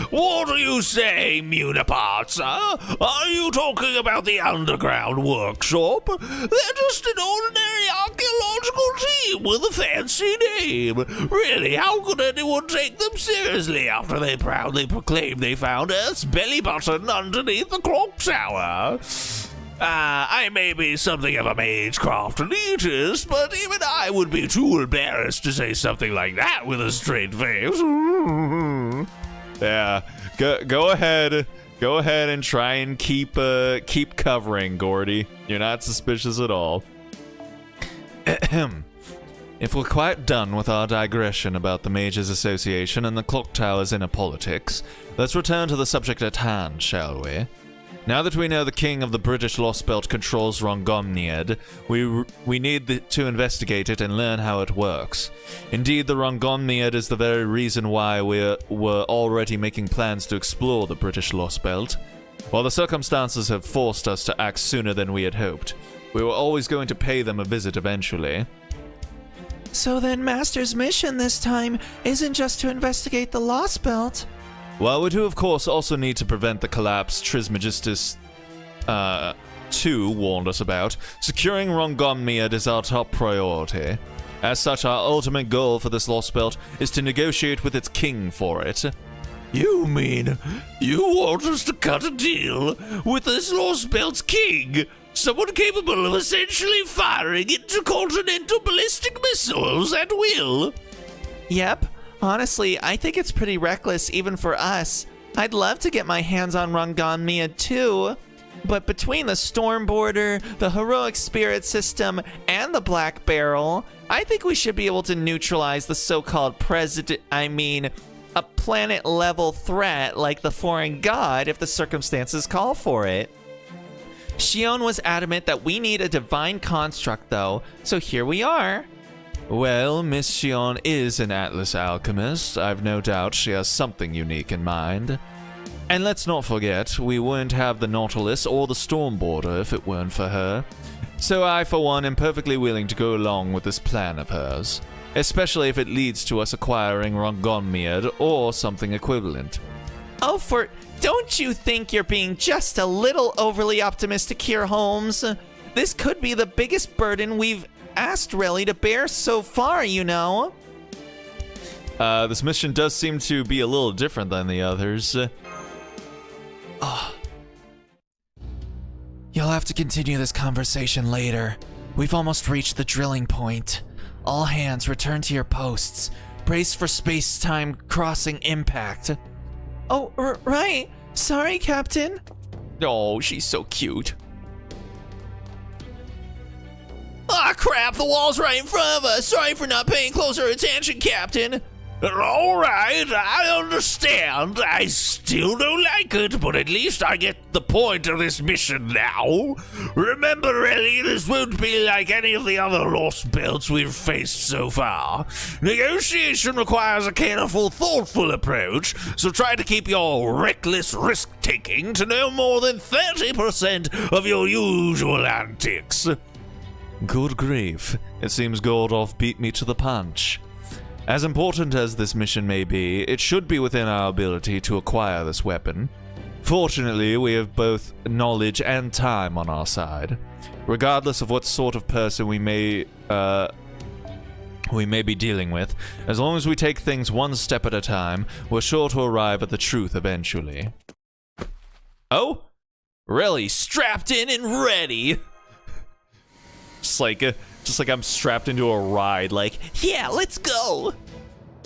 What do you say, Muniparts, huh? Are you talking about the underground workshop? They're just an ordinary archaeological team with a fancy name. Really, how could anyone take them seriously after they proudly proclaimed they found Earth's belly button underneath the clock tower? I may be something of a magecraft elitist, but even I would be too embarrassed to say something like that with a straight face. Yeah, go ahead. Go ahead and try and keep covering, Gordy. You're not suspicious at all. If we're quite done with our digression about the Mages Association and the Clock Tower's inner politics, let's return to the subject at hand, shall we? Now that we know the king of the British Lost Belt controls Rongomniad, we need to investigate it and learn how it works. Indeed, the Rongomniad is the very reason why we were already making plans to explore the British Lost Belt. While the circumstances have forced us to act sooner than we had hoped, we were always going to pay them a visit eventually. So then Master's mission this time isn't just to investigate the Lost Belt. Well, we do of course also need to prevent the collapse Trismegistus 2 warned us about. Securing Rongomniad is our top priority. As such, our ultimate goal for this Lost Belt is to negotiate with its king for it. You mean you want us to cut a deal with this Lost Belt's king? Someone capable of essentially firing intercontinental ballistic missiles at will? Yep. Honestly, I think it's pretty reckless even for us. I'd love to get my hands on Rongomniad too. But between the Storm Border, the Heroic Spirit System, and the Black Barrel, I think we should be able to neutralize the so-called a planet-level threat like the foreign god if the circumstances call for it. Shion was adamant that we need a divine construct though, so here we are. Well, Miss Shion is an Atlas alchemist. I've no doubt she has something unique in mind. And let's not forget, we wouldn't have the Nautilus or the Stormborder if it weren't for her. So I, for one, am perfectly willing to go along with this plan of hers, especially if it leads to us acquiring Rongonmiad or something equivalent. Oh, don't you think you're being just a little overly optimistic here, Holmes? This could be the biggest burden we've asked Relly to bear so far, you know. This mission does seem to be a little different than the others. You'll have to continue this conversation later. We've almost reached the drilling point. All hands return to your posts. Brace for space-time crossing impact. Oh, right. Sorry, Captain. Oh, she's so cute. Ah, crap, the wall's right in front of us. Sorry for not paying closer attention, Captain. All right, I understand. I still don't like it, but at least I get the point of this mission now. Remember, really, this won't be like any of the other lost belts we've faced so far. Negotiation requires a careful, thoughtful approach, so try to keep your reckless risk-taking to no more than 30% of your usual antics. Good grief. It seems Gordolf beat me to the punch. As important as this mission may be, it should be within our ability to acquire this weapon. Fortunately, we have both knowledge and time on our side. Regardless of what sort of person we may be dealing with, as long as we take things one step at a time, we're sure to arrive at the truth eventually. Oh? Really, strapped in and ready. Just like I'm strapped into a ride, like, yeah, let's go.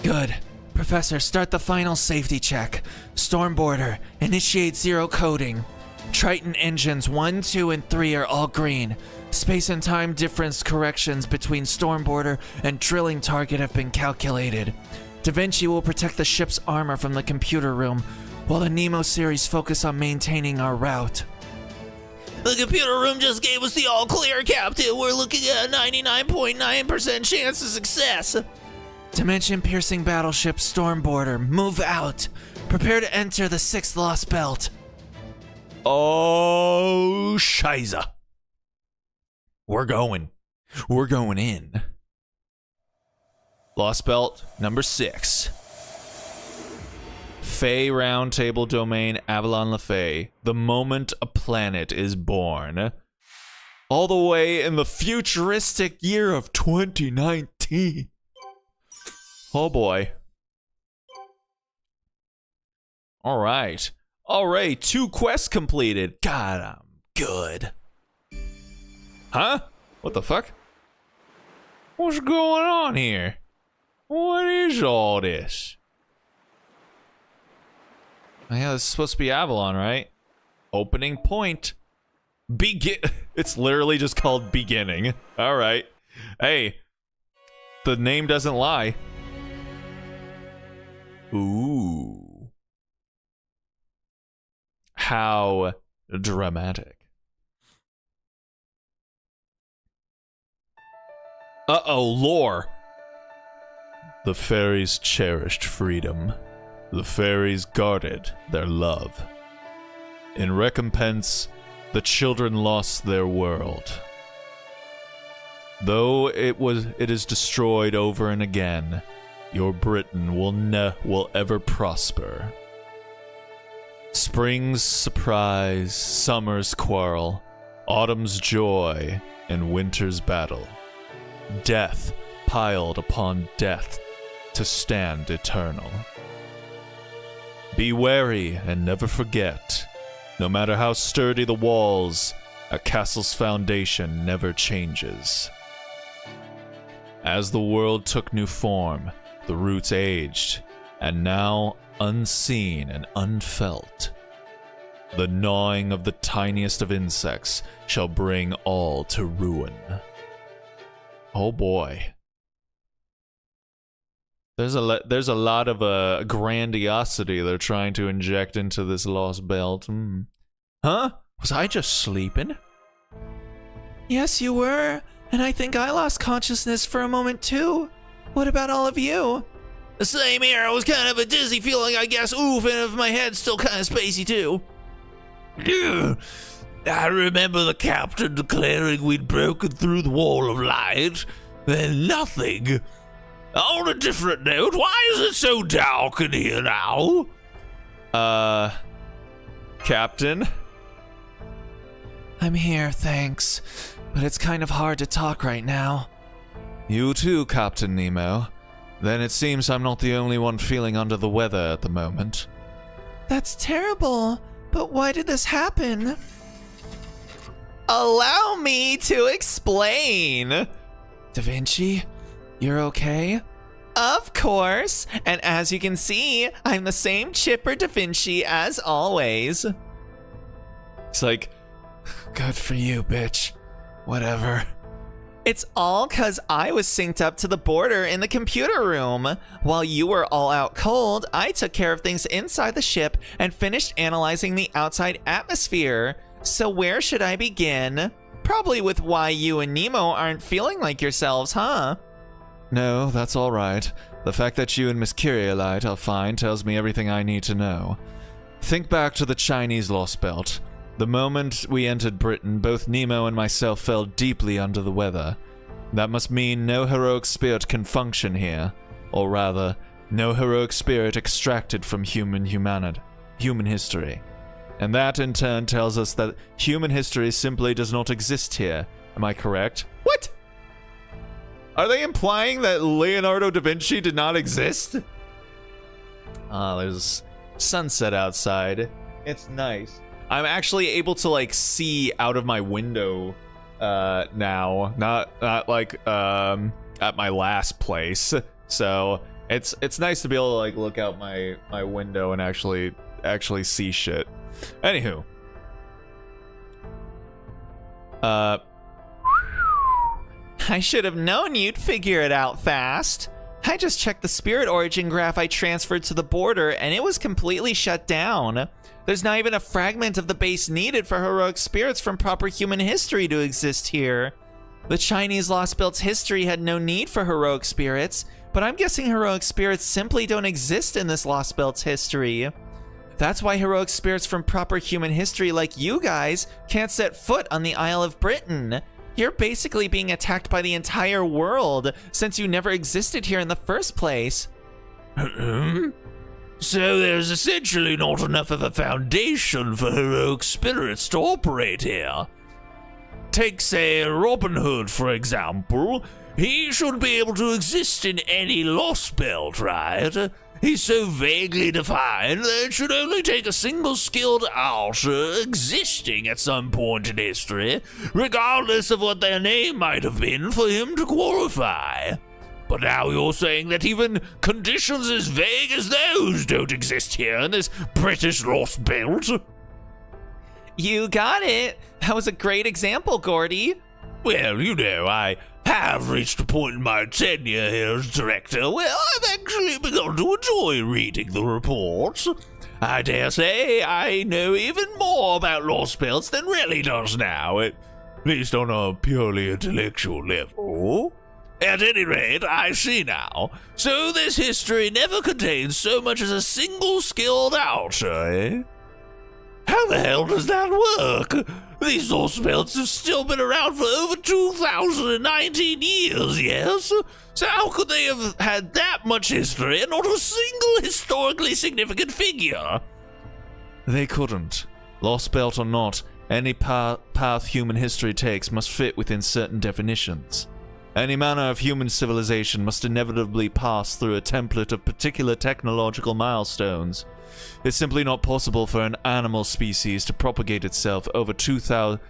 Good. Professor, start the final safety check. Stormborder, initiate zero coding. Triton engines 1, 2, and 3 are all green. Space and time difference corrections between Stormborder and drilling target have been calculated. Da Vinci will protect the ship's armor from the computer room, while the Nemo series focus on maintaining our route. The computer room just gave us the all clear, Captain. We're looking at a 99.9% chance of success. Dimension-piercing battleship Stormborder, move out. Prepare to enter the 6th Lost Belt. oh, Shiza. We're going in. Lost Belt number 6. Fey Round Table Domain, Avalon LaFey. The moment a planet is born. All the way in the futuristic year of 2019. Oh boy. Alright. 2 quests completed. God, I'm good. Huh? What the fuck? What's going on here? What is all this? Oh, yeah, this is supposed to be Avalon, right? Opening point. It's literally just called Beginning. Alright. Hey. The name doesn't lie. Ooh. How dramatic. Uh-oh, lore. The fairies cherished freedom. The fairies guarded their love. In recompense, the children lost their world. Though it is destroyed over and again, your Britain will ever prosper. Spring's surprise, summer's quarrel, autumn's joy, and winter's battle. Death piled upon death to stand eternal. Be wary and never forget, no matter how sturdy the walls, a castle's foundation never changes. As the world took new form, the roots aged, and now, unseen and unfelt, the gnawing of the tiniest of insects shall bring all to ruin. Oh boy. There's a lot of grandiosity they're trying to inject into this Lost Belt. Huh? Was I just sleeping? Yes, you were. And I think I lost consciousness for a moment too. What about all of you? The same here. I was kind of a dizzy feeling, I guess. Oof, and if my head's still kind of spacey too. I remember the captain declaring we'd broken through the wall of light, then nothing. On a different note, why is it so dark in here now? Captain? I'm here, thanks. But it's kind of hard to talk right now. You too, Captain Nemo. Then it seems I'm not the only one feeling under the weather at the moment. That's terrible. But why did this happen? Allow me to explain. Da Vinci, you're okay? Of course. And as you can see, I'm the same chipper Da Vinci as always. It's like, Good for you, bitch. Whatever. it's all cause I was synced up to the border in the computer room. While you were all out cold, I took care of things inside the ship and finished analyzing the outside atmosphere. So where should I begin? Probably with why you and Nemo aren't feeling like yourselves, huh? No, that's all right. The fact that you and Miss Curiolite are fine tells me everything I need to know. Think back to the Chinese Lost Belt. The moment we entered Britain, both Nemo and myself felt deeply under the weather. That must mean no heroic spirit can function here. Or rather, no heroic spirit extracted from human history. And that in turn tells us that human history simply does not exist here. Am I correct? What? Are they implying that Leonardo da Vinci did not exist? There's sunset outside. It's nice. I'm actually able to like see out of my window now, not like at my last place. So it's nice to be able to like look out my window and actually see shit. Anywho, I should have known you'd figure it out fast. I just checked the spirit origin graph I transferred to the border and it was completely shut down. There's not even a fragment of the base needed for heroic spirits from proper human history to exist here. The Chinese Lost Belt's history had no need for heroic spirits, but I'm guessing heroic spirits simply don't exist in this Lost Belt's history. That's why heroic spirits from proper human history like you guys can't set foot on the Isle of Britain. You're basically being attacked by the entire world since you never existed here in the first place. So there's essentially not enough of a foundation for heroic spirits to operate here. Take, say, Robin Hood, for example. He should be able to exist in any Lost Belt, right? He's so vaguely defined that it should only take a single skilled archer existing at some point in history, regardless of what their name might have been, for him to qualify. But now you're saying that even conditions as vague as those don't exist here in this British Lost Belt? You got it. That was a great example, Gordy. Well, you know, I have reached a point in my tenure here as director where I've actually begun to enjoy reading the reports. I dare say I know even more about Lost Belts than really does now, at least on a purely intellectual level. At any rate, I see now. So this history never contains so much as a single skilled archer, eh? How the hell does that work? These Lost Belts have still been around for over 2,019 years, yes? So how could they have had that much history and not a single historically significant figure? They couldn't. Lost Belt or not, any path human history takes must fit within certain definitions. Any manner of human civilization must inevitably pass through a template of particular technological milestones. It's simply not possible for an animal species to propagate itself over 10,000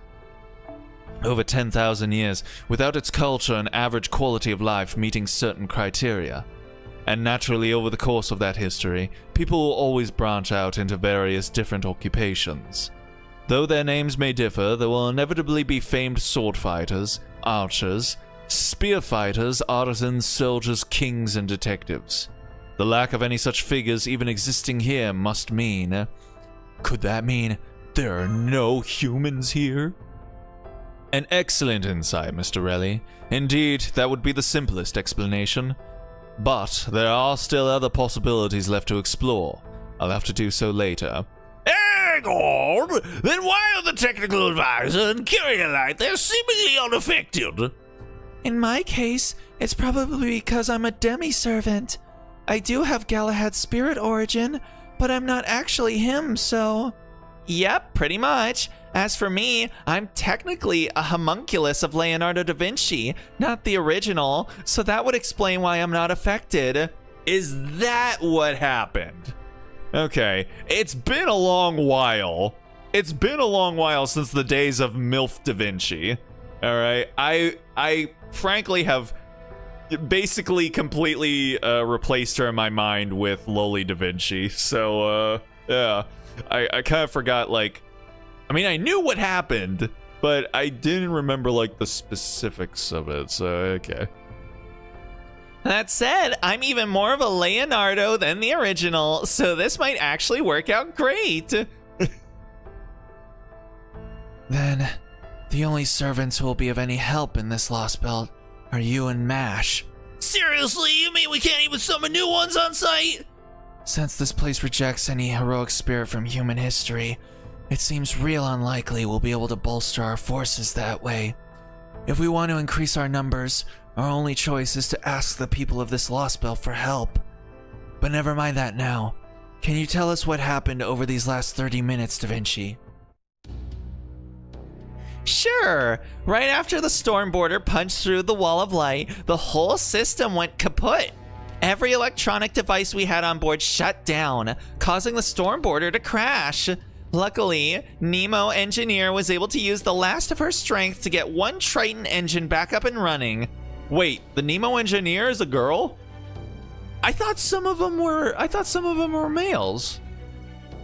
years without its culture and average quality of life meeting certain criteria. And naturally, over the course of that history, people will always branch out into various different occupations. Though their names may differ, there will inevitably be famed sword fighters, archers, spear fighters, artisans, soldiers, kings, and detectives. The lack of any such figures even existing here must mean... Could that mean there are no humans here? An excellent insight, Mr. Relly. Indeed, that would be the simplest explanation. But there are still other possibilities left to explore. I'll have to do so later. Hang on! Then why are the technical advisor and Curiolite there seemingly unaffected? In my case, it's probably because I'm a demi-servant. I do have Galahad's spirit origin, but I'm not actually him, so... Yep, pretty much. As for me, I'm technically a homunculus of Leonardo da Vinci, not the original, so that would explain why I'm not affected. Is that what happened? Okay, it's been a long while. It's been a long while since the days of MILF Da Vinci. All right, I frankly have basically completely replaced her in my mind with Loli Da Vinci. So yeah, I kind of forgot, like, I mean, I knew what happened, but I didn't remember like the specifics of it. So okay. That said, I'm even more of a Leonardo than the original, so this might actually work out great. Then, the only servants who will be of any help in this Lost Belt are you and MASH. Seriously, you mean we can't even summon new ones on site? Since this place rejects any heroic spirit from human history, it seems real unlikely we'll be able to bolster our forces that way. If we want to increase our numbers, our only choice is to ask the people of this Lost Belt for help. But never mind that now. Can you tell us what happened over these last 30 minutes, Da Vinci? Sure. Right after the Stormboarder punched through the wall of light, the whole system went kaput. Every electronic device we had on board shut down, causing the Stormboarder to crash. Luckily, Nemo Engineer was able to use the last of her strength to get one Triton engine back up and running. Wait, the Nemo Engineer is a girl? I thought some of them were males.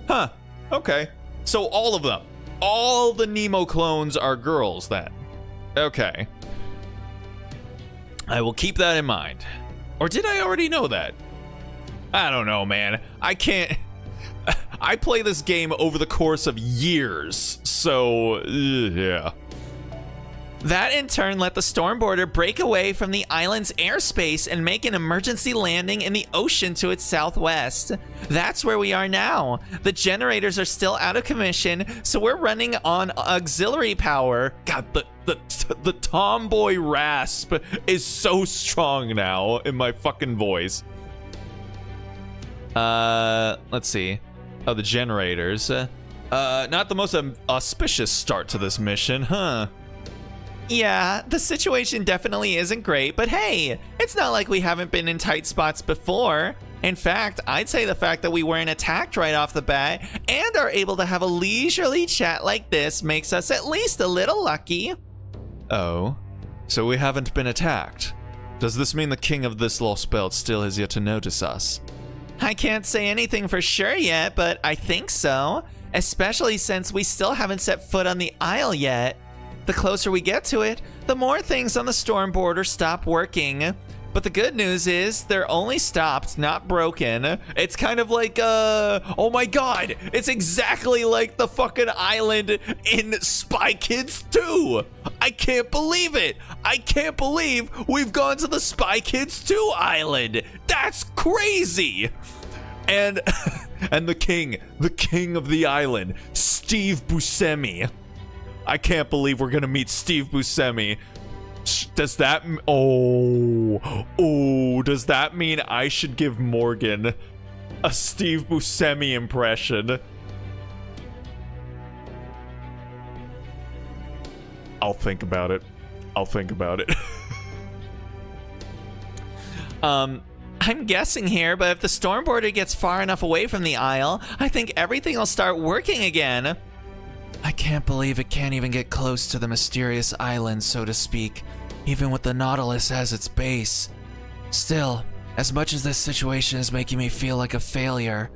Huh. Okay. So all of them. All the Nemo clones are girls then. Okay. I will keep that in mind. Or did I already know that? I don't know, man. I can't. I play this game over the course of years, so yeah. That in turn let the Stormboarder break away from the island's airspace and make an emergency landing in the ocean to its southwest. That's where we are now. The generators are still out of commission, so we're running on auxiliary power. God, the tomboy rasp is so strong now in my fucking voice. Let's see. Oh, the generators. Not the most auspicious start to this mission, huh? Yeah, the situation definitely isn't great, but hey, it's not like we haven't been in tight spots before. In fact, I'd say the fact that we weren't attacked right off the bat and are able to have a leisurely chat like this makes us at least a little lucky. Oh, so we haven't been attacked. Does this mean the king of this Lost Belt still has yet to notice us? I can't say anything for sure yet, but I think so. Especially since we still haven't set foot on the Isle yet. The closer we get to it, the more things on the Stormboarder stop working. But the good news is they're only stopped, not broken. It's kind of like, oh my god, it's exactly like the fucking island in Spy Kids 2. I can't believe it. I can't believe we've gone to the Spy Kids 2 island. That's crazy. And and the king of the island, Steve Buscemi. I can't believe we're gonna meet Steve Buscemi. Does that does that mean I should give Morgan a Steve Buscemi impression? I'll think about it. I'm guessing here, but if the Stormboarder gets far enough away from the Isle, I think everything will start working again. I can't believe it can't even get close to the mysterious island, so to speak, even with the Nautilus as its base. Still, as much as this situation is making me feel like a failure,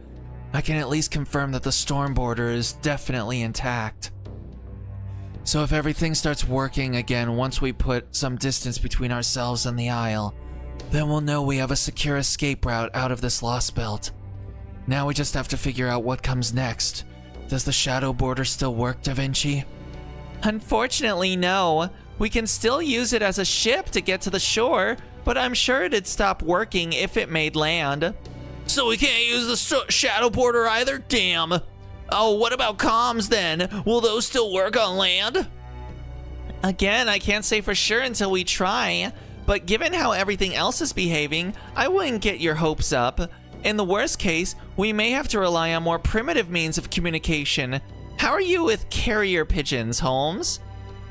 I can at least confirm that the Stormboarder is definitely intact. So if everything starts working again once we put some distance between ourselves and the Isle, then we'll know we have a secure escape route out of this Lost Belt. Now we just have to figure out what comes next. Does the Shadow Border still work, Da Vinci? Unfortunately, no. We can still use it as a ship to get to the shore, but I'm sure it'd stop working if it made land. So we can't use the shadow porter either? Damn. Oh, what about comms then? Will those still work on land? Again, I can't say for sure until we try, but given how everything else is behaving, I wouldn't get your hopes up. In the worst case, we may have to rely on more primitive means of communication. How are you with carrier pigeons, Holmes?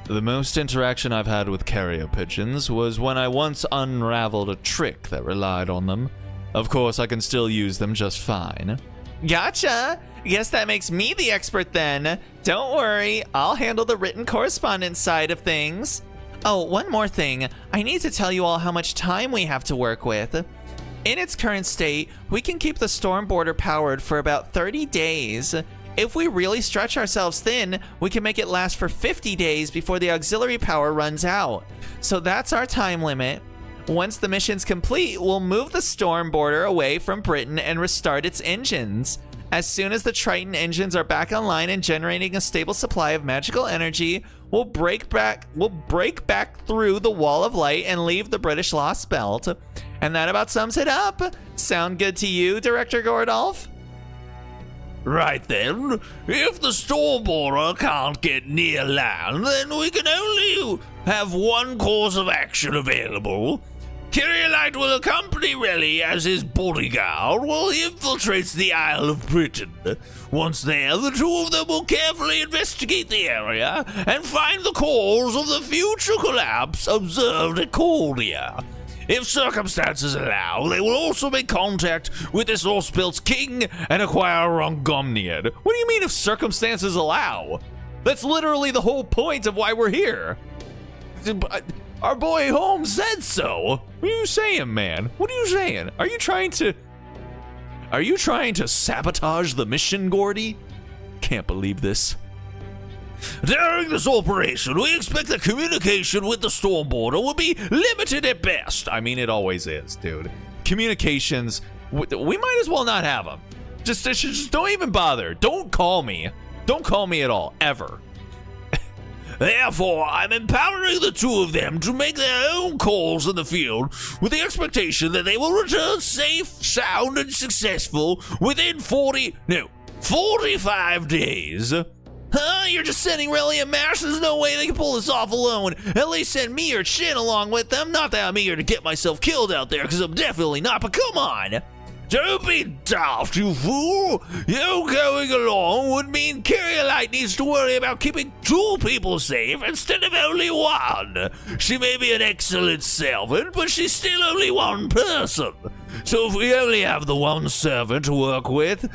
The most interaction I've had with carrier pigeons was when I once unraveled a trick that relied on them. Of course, I can still use them just fine. Gotcha! Guess that makes me the expert then. Don't worry, I'll handle the written correspondence side of things. Oh, one more thing. I need to tell you all how much time we have to work with. In its current state, we can keep the storm border powered for about 30 days. If we really stretch ourselves thin, we can make it last for 50 days before the auxiliary power runs out. So that's our time limit. Once the mission's complete, we'll move the storm border away from Britain and restart its engines. As soon as the Triton engines are back online and generating a stable supply of magical energy, we'll break back through the wall of light and leave the British Lost Belt. And that about sums it up. Sound good to you, Director Gordolf? Right then, if the storm border can't get near land, then we can only have one course of action available. Kirielite will accompany Relly as his bodyguard while he infiltrates the Isle of Britain. Once there, the two of them will carefully investigate the area and find the cause of the future collapse observed at Cordia. If circumstances allow, they will also make contact with this Lost Belt's king and acquire Rongomniad. What do you mean if circumstances allow? That's literally the whole point of why we're here. Our boy Holmes said so. What are you saying, man? What are you saying? Are you trying to sabotage the mission, Gordy? Can't believe this. During this operation, we expect the communication with the storm border will be limited at best. I mean, it always is, dude. Communications, we might as well not have them. Just don't even bother. Don't call me. Don't call me at all, ever. Therefore, I'm empowering the two of them to make their own calls in the field with the expectation that they will return safe, sound, and successful within 45 days. Huh? You're just sending Relly and Mash? There's no way they can pull this off alone. At least send me or Chin along with them. Not that I'm eager to get myself killed out there, because I'm definitely not, but come on. Don't be daft, you fool! You going along would mean Kirielite needs to worry about keeping two people safe instead of only one. She may be an excellent servant, but she's still only one person. So if we only have the one servant to work with,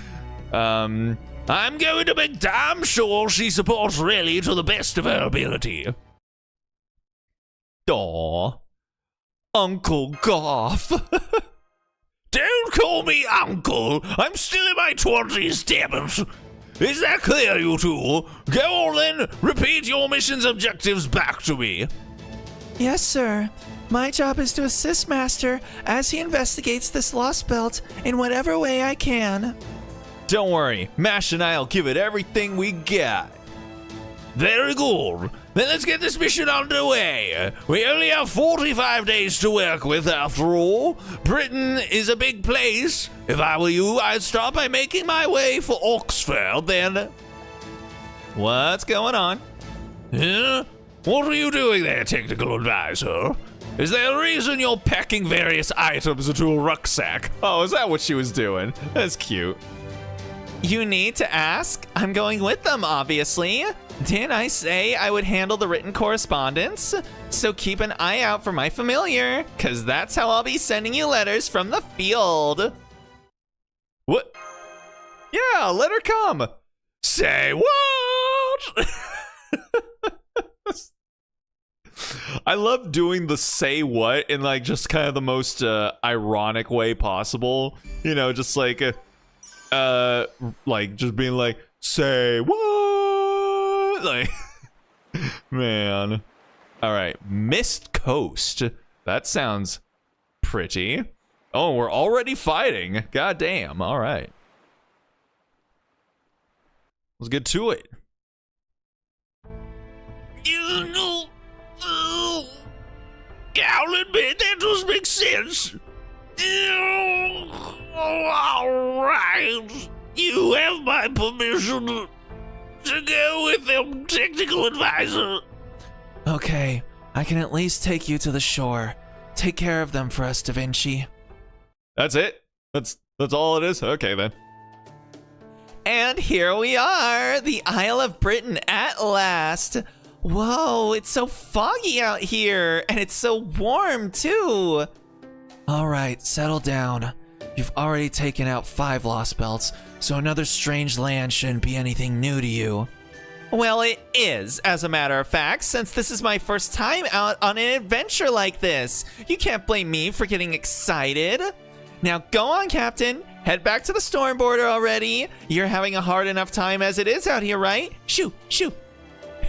I'm going to make damn sure she supports Relly to the best of her ability. Aw. Uncle Goff. Don't call me uncle. I'm still in my 20s, damn it. Is that clear, you two? Go on then, repeat your mission's objectives back to me. Yes, sir. My job is to assist Master as he investigates this lost belt in whatever way I can. Don't worry, Mash and I'll give it everything we got. Very good. Then let's get this mission underway. We only have 45 days to work with, after all. Britain is a big place. If I were you, I'd start by making my way for Oxford, then. What's going on? Huh? What are you doing there, technical advisor? Is there a reason you're packing various items into a rucksack? Oh, is that what she was doing? That's cute. You need to ask? I'm going with them, obviously. Didn't I say I would handle the written correspondence? So keep an eye out for my familiar, cause that's how I'll be sending you letters from the field. What? Yeah, let her come. Say what? I love doing the say what in like just kind of the most ironic way possible. You know, just like just being like, say what? Like, man. All right, Mist Coast. That sounds pretty. Oh, we're already fighting. God damn. All right. Let's get to it. I'll admit that does make sense. All right. You have my permission to go with the technical advisor. Okay, I can at least take you to the shore. Take care of them for us, Da Vinci. That's it? That's all it is? Okay, then. And here we are, the Isle of Britain at last. Whoa, it's so foggy out here, and it's so warm, too. All right, settle down. You've already taken out 5 lost belts, so another strange land shouldn't be anything new to you. Well, it is, as a matter of fact, since this is my first time out on an adventure like this. You can't blame me for getting excited. Now go on, Captain. Head back to the storm border already. You're having a hard enough time as it is out here, right? Shoo, shoo.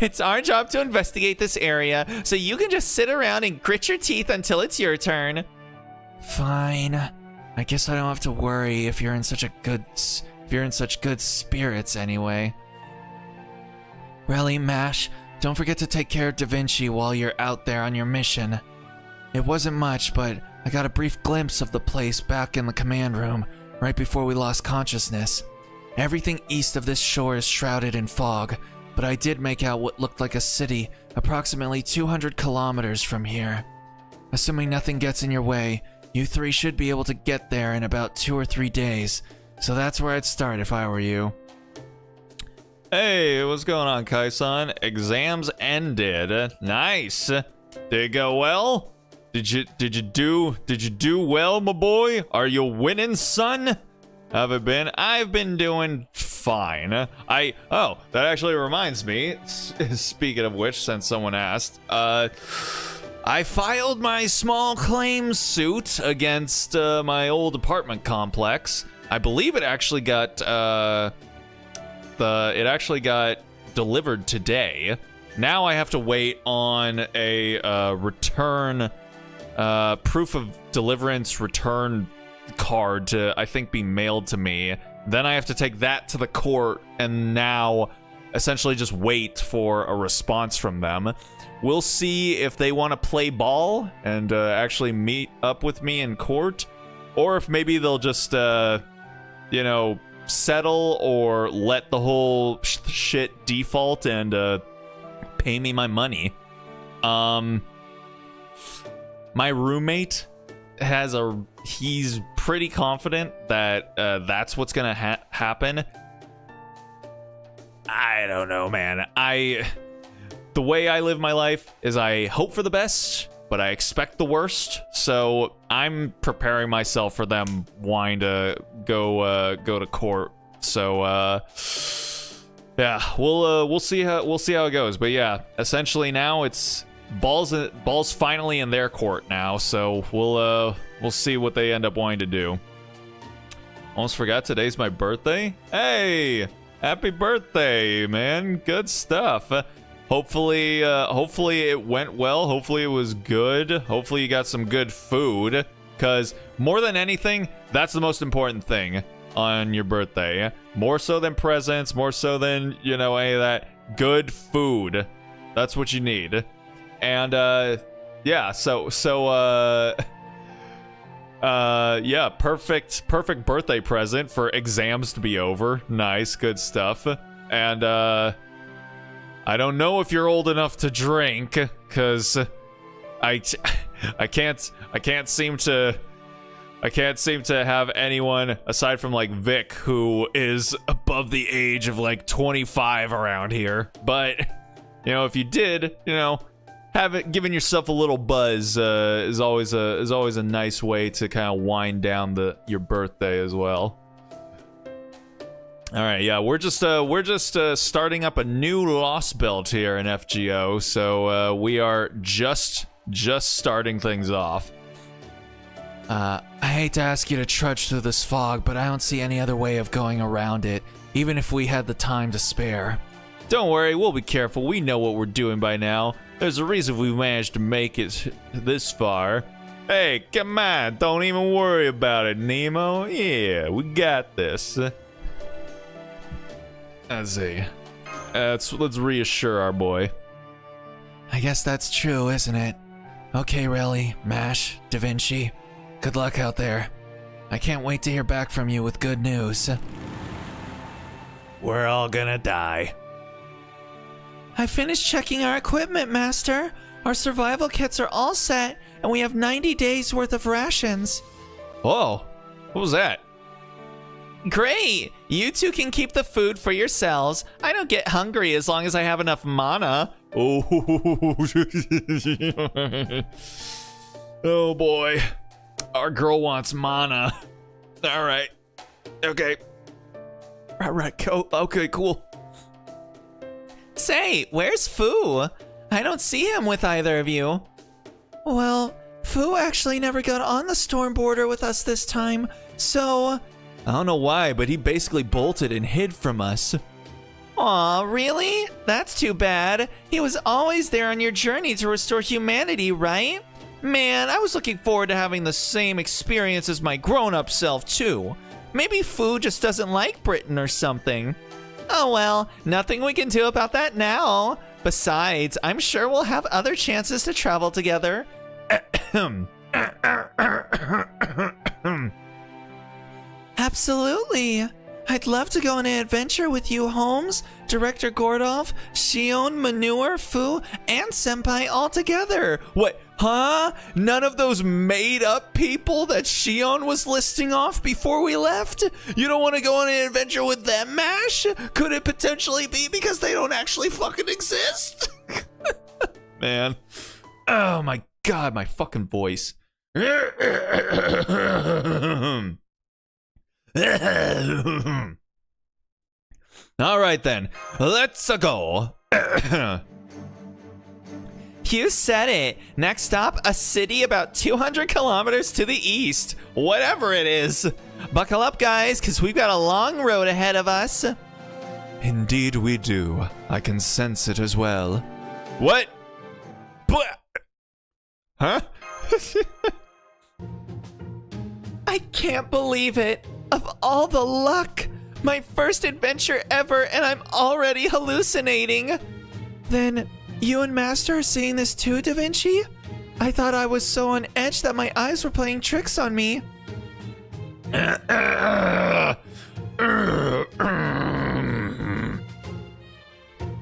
It's our job to investigate this area, so you can just sit around and grit your teeth until it's your turn. Fine. I guess I don't have to worry if you're in such good spirits anyway. Really, Mash, don't forget to take care of Da Vinci while you're out there on your mission. It wasn't much, but I got a brief glimpse of the place back in the command room, right before we lost consciousness. Everything east of this shore is shrouded in fog, but I did make out what looked like a city approximately 200 kilometers from here. Assuming nothing gets in your way, you 3 should be able to get there in about 2 or 3 days, so that's where I'd start if I were you. Hey, what's going on, Kai-san? Exams ended. Nice. Did it go well? Did you do well, my boy? Are you winning, son? Have it been? I've been doing fine. That actually reminds me, speaking of which, since someone asked, I filed my small claims suit against my old apartment complex. I believe it actually got delivered today. Now I have to wait on a return proof of deliverance return card to, I think, be mailed to me. Then I have to take that to the court and now essentially just wait for a response from them. We'll see if they want to play ball and actually meet up with me in court, or if maybe they'll just, settle or let the whole shit default and pay me my money. My roommate he's pretty confident that that's what's gonna happen. I don't know, man. The way I live my life is I hope for the best, but I expect the worst. So I'm preparing myself for them wanting to go to court. So yeah, we'll see how it goes. But yeah, essentially now it's balls finally in their court now. So we'll see what they end up wanting to do. Almost forgot today's my birthday. Hey, happy birthday, man! Good stuff. Hopefully it went well. Hopefully it was good. Hopefully you got some good food, because more than anything, that's the most important thing on your birthday. More so than presents, more so than, any of that. Good food. That's what you need. And yeah, yeah, perfect birthday present for exams to be over. Nice, good stuff. And I don't know if you're old enough to drink, because I can't seem to have anyone aside from like Vic who is above the age of like 25 around here. But if you did, giving yourself a little buzz is always a nice way to kind of wind down your birthday as well. All right, yeah, we're just starting up a new lost belt here in FGO, so we are just starting things off. I hate to ask you to trudge through this fog, but I don't see any other way of going around it, even if we had the time to spare. Don't worry, we'll be careful. We know what we're doing by now. There's a reason we managed to make it this far. Hey, come on, don't even worry about it, Nemo. Yeah, we got this. Let's see. Let's reassure our boy. I guess that's true, isn't it? Okay, Relly, Mash, Da Vinci. Good luck out there. I can't wait to hear back from you with good news. We're all gonna die. I finished checking our equipment, Master. Our survival kits are all set, and we have 90 days worth of rations. Whoa, what was that? Great! You two can keep the food for yourselves. I don't get hungry as long as I have enough mana. Oh, oh boy. Our girl wants mana. All right. Okay. All right, go. Okay, cool. Say, where's Fu? I don't see him with either of you. Well, Fu actually never got on the storm border with us this time, so... I don't know why, but he basically bolted and hid from us. Aw, really? That's too bad. He was always there on your journey to restore humanity, right? Man, I was looking forward to having the same experience as my grown-up self, too. Maybe Fu just doesn't like Britain or something. Oh well, nothing we can do about that now. Besides, I'm sure we'll have other chances to travel together. Absolutely. I'd love to go on an adventure with you, Holmes, Director Gordolf, Shion, Manure, Fu, and Senpai all together. What? Huh? None of those made-up people that Shion was listing off before we left? You don't want to go on an adventure with them, Mash? Could it potentially be because they don't actually fucking exist? Man. Oh my god, my fucking voice. All right then, let's go. You said it. Next stop, a city about 200 kilometers to the east. Whatever it is. Buckle up, guys, because we've got a long road ahead of us. Indeed we do. I can sense it as well. What? Huh? I can't believe it. Of all the luck. My first adventure ever, and I'm already hallucinating. Then, you and Master are seeing this too, Da Vinci? I thought I was so on edge that my eyes were playing tricks on me.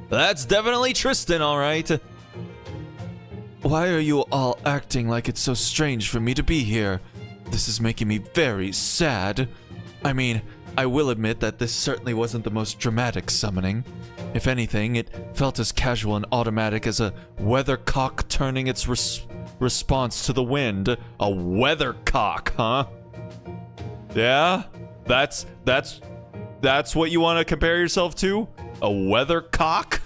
That's definitely Tristan, all right. Why are you all acting like it's so strange for me to be here? This is making me very sad. I mean, I will admit that this certainly wasn't the most dramatic summoning. If anything, it felt as casual and automatic as a weathercock turning its response to the wind. A weathercock, huh? Yeah? That's what you want to compare yourself to? A weathercock?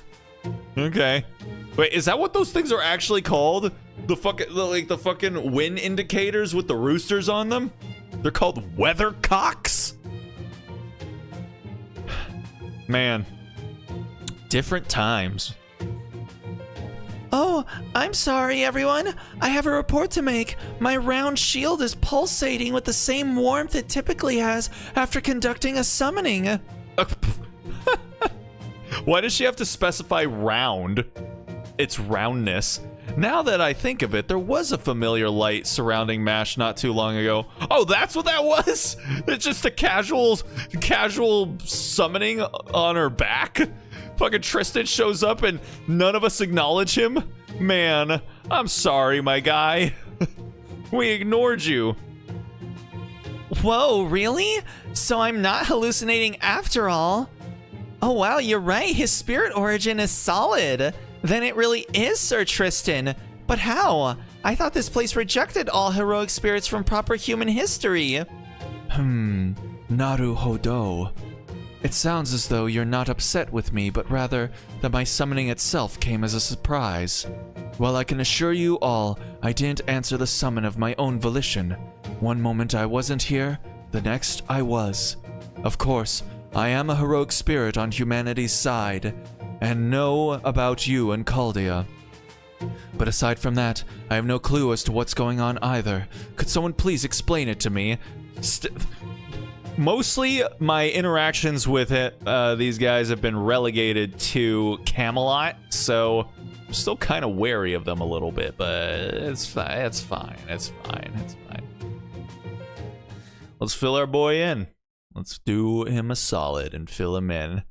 Okay. Wait, is that what those things are actually called? The fucking wind indicators with the roosters on them? They're called weathercocks? Man. Different times. Oh, I'm sorry, everyone. I have a report to make. My round shield is pulsating with the same warmth it typically has after conducting a summoning. Why does she have to specify round? Its roundness. Now that I think of it, there was a familiar light surrounding MASH not too long ago. Oh, that's what that was? It's just a casual summoning on her back? Fucking Tristan shows up and none of us acknowledge him? Man, I'm sorry, my guy. We ignored you. Whoa, really? So I'm not hallucinating after all? Oh wow, you're right. His spirit origin is solid. Then it really is Sir Tristan. But how? I thought this place rejected all heroic spirits from proper human history. Naruhodo. It sounds as though you're not upset with me, but rather that my summoning itself came as a surprise. Well, I can assure you all, I didn't answer the summon of my own volition. One moment I wasn't here, the next I was. Of course, I am a heroic spirit on humanity's side, and know about you and Chaldea. But aside from that, I have no clue as to what's going on either. Could someone please explain it to me? Mostly my interactions with these guys have been relegated to Camelot, so I'm still kind of wary of them a little bit, but it's fine. It's fine. It's fine. It's fine. Let's fill our boy in. Let's do him a solid and fill him in.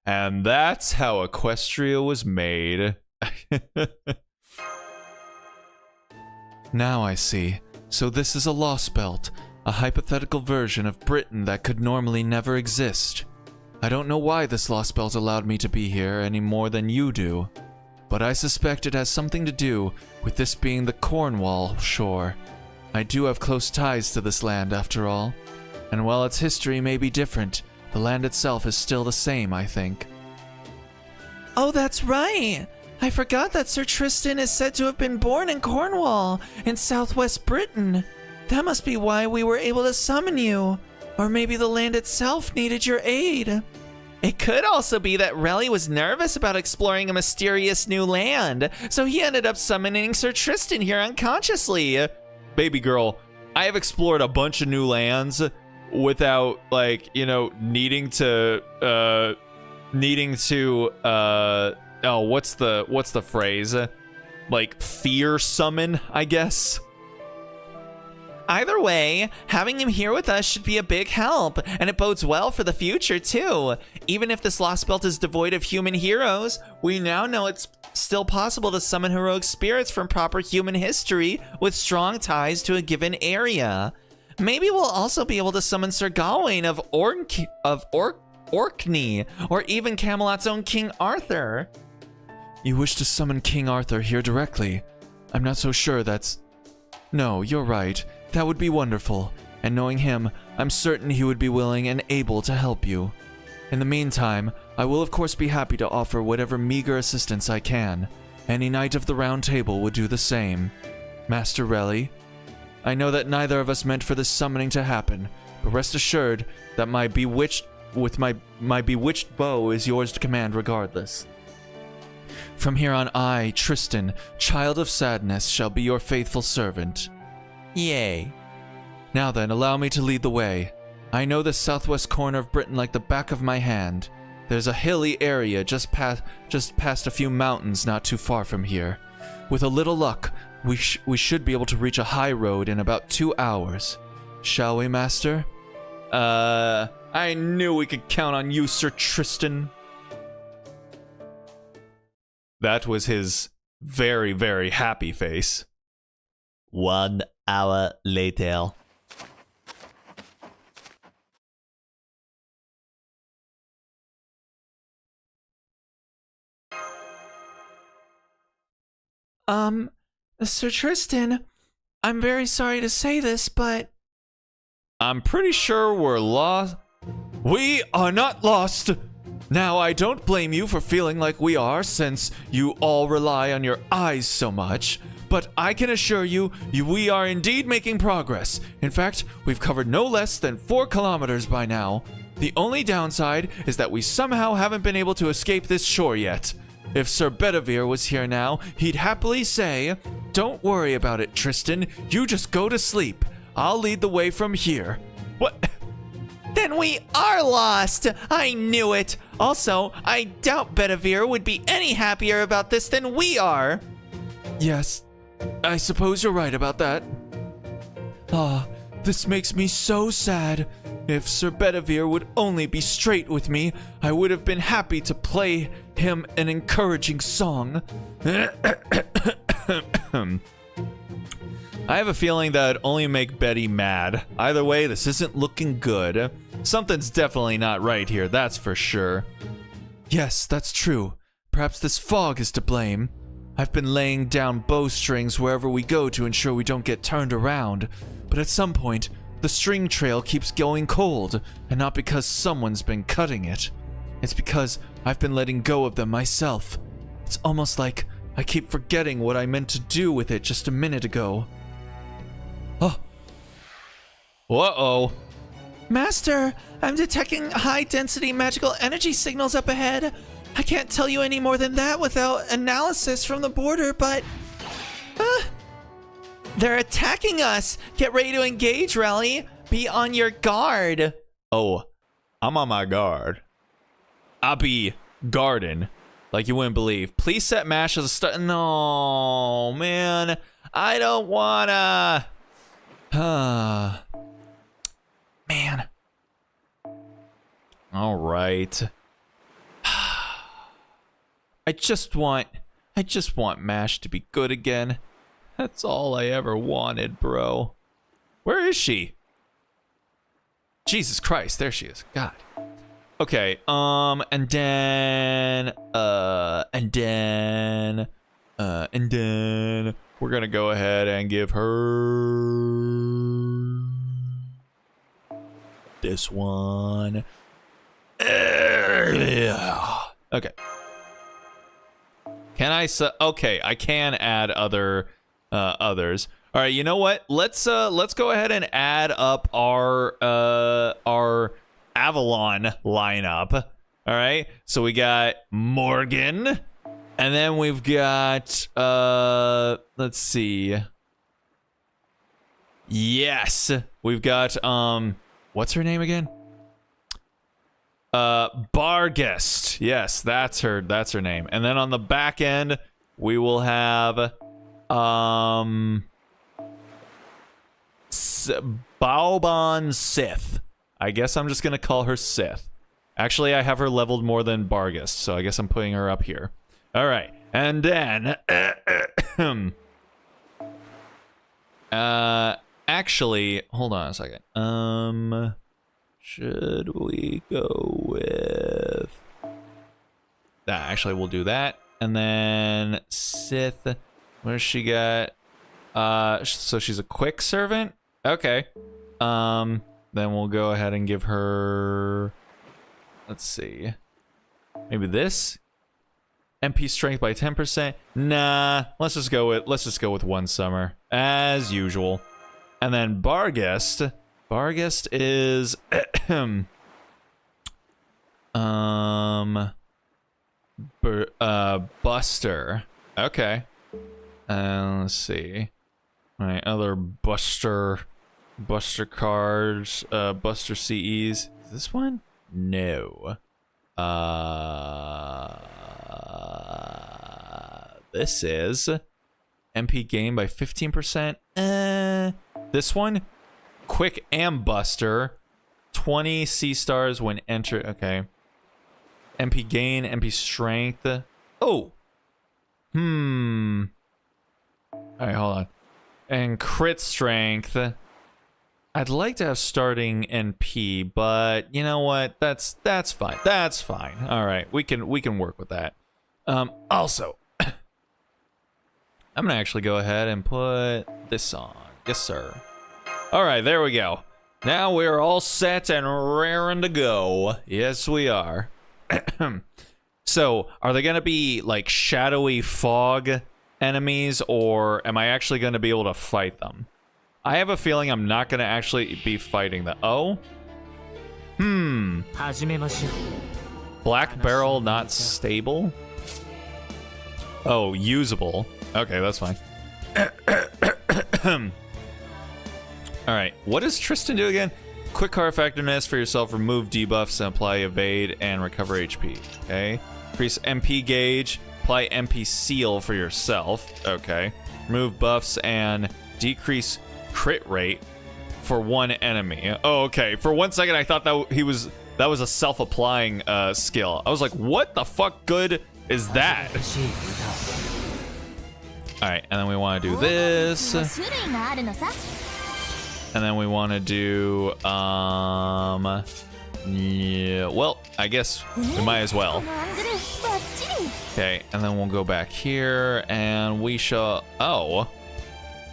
And that's how Equestria was made. Now I see. So this is a lost belt, a hypothetical version of Britain that could normally never exist. I don't know why this lost belt allowed me to be here any more than you do, but I suspect it has something to do with this being the Cornwall shore. I do have close ties to this land after all, and while its history may be different, the land itself is still the same, I think. Oh, that's right. I forgot that Sir Tristan is said to have been born in Cornwall, in southwest Britain. That must be why we were able to summon you. Or maybe the land itself needed your aid. It could also be that Relly was nervous about exploring a mysterious new land, so he ended up summoning Sir Tristan here unconsciously. Baby girl, I have explored a bunch of new lands without, like, you know, needing to, oh, what's the phrase? Like, fear summon, I guess? Either way, having him here with us should be a big help, and it bodes well for the future, too. Even if this lost belt is devoid of human heroes, we now know it's still possible to summon heroic spirits from proper human history with strong ties to a given area. Maybe we'll also be able to summon Sir Gawain of Orkney, or even Camelot's own King Arthur. You wish to summon King Arthur here directly? I'm not so sure that's... No, you're right. That would be wonderful. And knowing him, I'm certain he would be willing and able to help you. In the meantime, I will of course be happy to offer whatever meager assistance I can. Any Knight of the Round Table would do the same. Master Relly, I know that neither of us meant for this summoning to happen, but rest assured that my bewitched bow is yours to command regardless. From here on, I, Tristan, Child of Sadness, shall be your faithful servant. Yay. Now then, allow me to lead the way. I know the southwest corner of Britain like the back of my hand. There's a hilly area just past a few mountains not too far from here. With a little luck, we should be able to reach a high road in about 2 hours. Shall we, Master? I knew we could count on you, Sir Tristan. That was his very, very happy face. 1 hour later. Sir Tristan, I'm very sorry to say this, but... I'm pretty sure we're lost. We are not lost! Now, I don't blame you for feeling like we are, since you all rely on your eyes so much, but I can assure you, we are indeed making progress. In fact, we've covered no less than 4 kilometers by now. The only downside is that we somehow haven't been able to escape this shore yet. If Sir Bedivere was here now, he'd happily say, "Don't worry about it, Tristan. You just go to sleep. I'll lead the way from here." What? Then we are lost! I knew it! Also, I doubt Bedivere would be any happier about this than we are! Yes, I suppose you're right about that. Ah, this makes me so sad. If Sir Bedivere would only be straight with me, I would have been happy to play him an encouraging song. I have a feeling that would only make Betty mad. Either way, this isn't looking good. Something's definitely not right here, that's for sure. Yes, that's true. Perhaps this fog is to blame. I've been laying down bowstrings wherever we go to ensure we don't get turned around, but at some point, the string trail keeps going cold, and not because someone's been cutting it. It's because I've been letting go of them myself. It's almost like I keep forgetting what I meant to do with it just a minute ago. Oh. Uh-oh. Master, I'm detecting high-density magical energy signals up ahead. I can't tell you any more than that without analysis from the border, but... They're attacking us! Get ready to engage, Relly! Be on your guard! Oh, I'm on my guard. I'll be guarding like you wouldn't believe. Please set MASH as a start. No, man. I don't wanna. Man. All right. I just want MASH to be good again. That's all I ever wanted, bro. Where is she? Jesus Christ, there she is. God. Okay, and then we're gonna go ahead and give her this one. Okay. Can I okay, I can add others. All right, you know what? Let's go ahead and add up our Avalon lineup. All right, so we got Morgan, and then we've got let's see. Yes, we've got what's her name again? Bargest. Yes, that's her name. And then on the back end, we will have Baoban Sith. I guess I'm just gonna call her Sith. Actually, I have her leveled more than Bargest, so I guess I'm putting her up here. All right, and then actually, hold on a second. Should we go with that? Actually, we'll do that. And then Sith, what does she got? So she's a quick servant? Okay. Then we'll go ahead and give her, let's see, maybe this? MP strength by 10%? Nah, let's just go with one summer as usual. And then Bargest is Buster. Okay. Let's see. All right, other Buster cards, Buster CEs. Is this one? No. This is MP gain by 15%. This one? Quick Ambuster, 20 C stars when enter. Okay. MP gain, MP strength. Oh. All right, hold on. And crit strength. I'd like to have starting NP, but you know what? That's fine. That's fine. All right, we can work with that. Also, I'm gonna actually go ahead and put this on. Yes, sir. All right, there we go. Now we're all set and raring to go. Yes, we are. So, are they going to be like shadowy fog enemies, or am I actually going to be able to fight them? I have a feeling I'm not going to actually be fighting them. Oh? Black barrel not stable? Oh, usable. Okay, that's fine. Alright, what does Tristan do again? Quick car effectiveness for yourself, remove debuffs, and apply evade and recover HP. Okay. Increase MP gauge, apply MP seal for yourself. Okay. Remove buffs and decrease crit rate for one enemy. Oh, okay. For 1 second, I thought that was a self-applying skill. I was like, what the fuck good is that? Alright, and then we want to do this. And then we want to do, yeah, well, I guess we might as well. Okay, and then we'll go back here, and we shall, oh.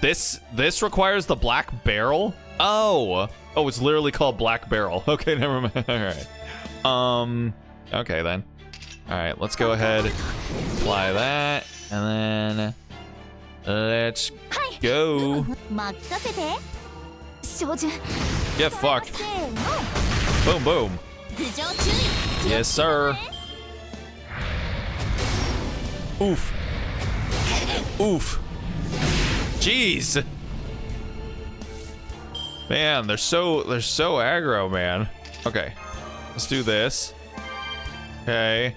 This requires the black barrel? Oh, it's literally called black barrel. Okay, never mind, all right. Okay then. All right, let's go ahead, apply that, and then let's go. Get fucked. Boom, boom. Yes, sir. Oof. Oof. Jeez. Man, they're so aggro, man. Okay. Let's do this. Okay.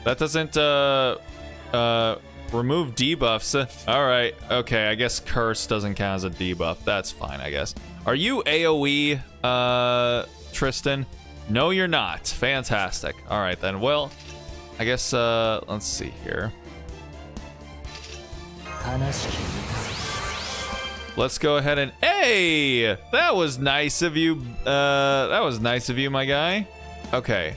That doesn't, remove debuffs. Alright. Okay, I guess Curse doesn't count as a debuff. That's fine, I guess. Are you AoE, Tristan? No, you're not. Fantastic. Alright then. Well, I guess, let's see here. Let's go ahead and... Hey! That was nice of you. That was nice of you, my guy. Okay,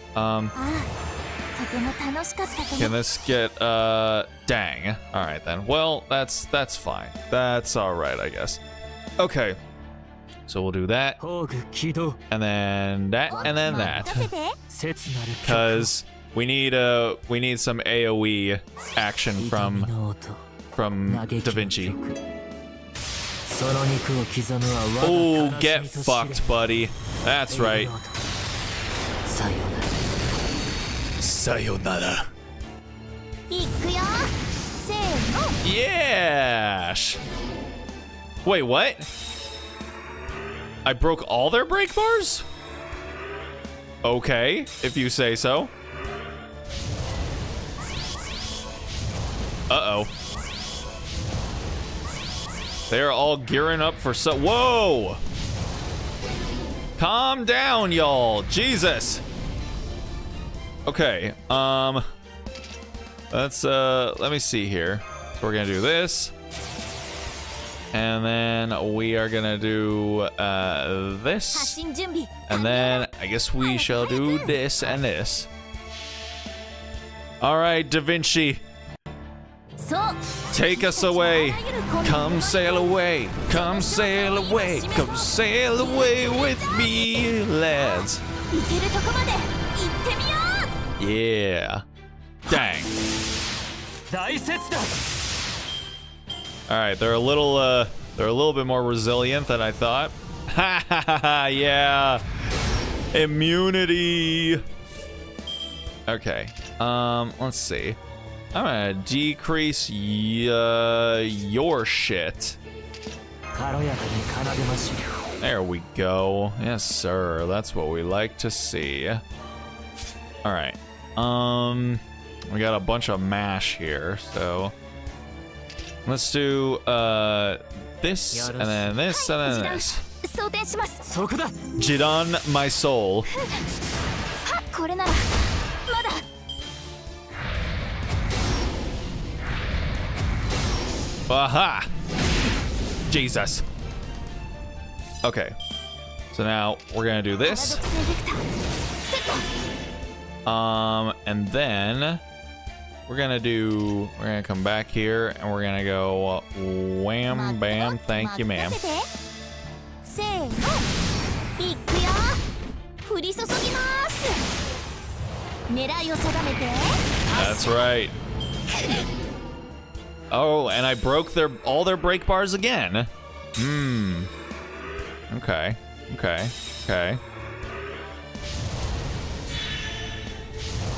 can this get, dang. Alright then. Well, that's fine. That's alright, I guess. Okay. So we'll do that. And then that, and then that. Because we need some AoE action from Da Vinci. Oh, get fucked, buddy. That's right. Sayonara. Yes. Wait, what? I broke all their break bars? Okay, if you say so. Uh-oh. They're all gearing up for whoa! Calm down, y'all. Jesus. Okay, let's, let me see here. So we're gonna do this. And then we are gonna do, this. And then I guess we shall do this and this. Alright, Da Vinci. Take us away. Come sail away. Come sail away. Come sail away with me, lads. Yeah. Dang. Alright, they're a little bit more resilient than I thought. Ha ha ha ha, yeah. Immunity. Okay. Let's see. I'm gonna decrease your shit. There we go. Yes, sir. That's what we like to see. Alright. We got a bunch of mash here, so let's do this and then this and then this. Jidan my soul. Aha! Jesus. Okay. So now we're gonna do this. And then we're gonna come back here and we're gonna go wham bam, thank you, ma'am. That's right. Oh, and I broke all their break bars again. Okay.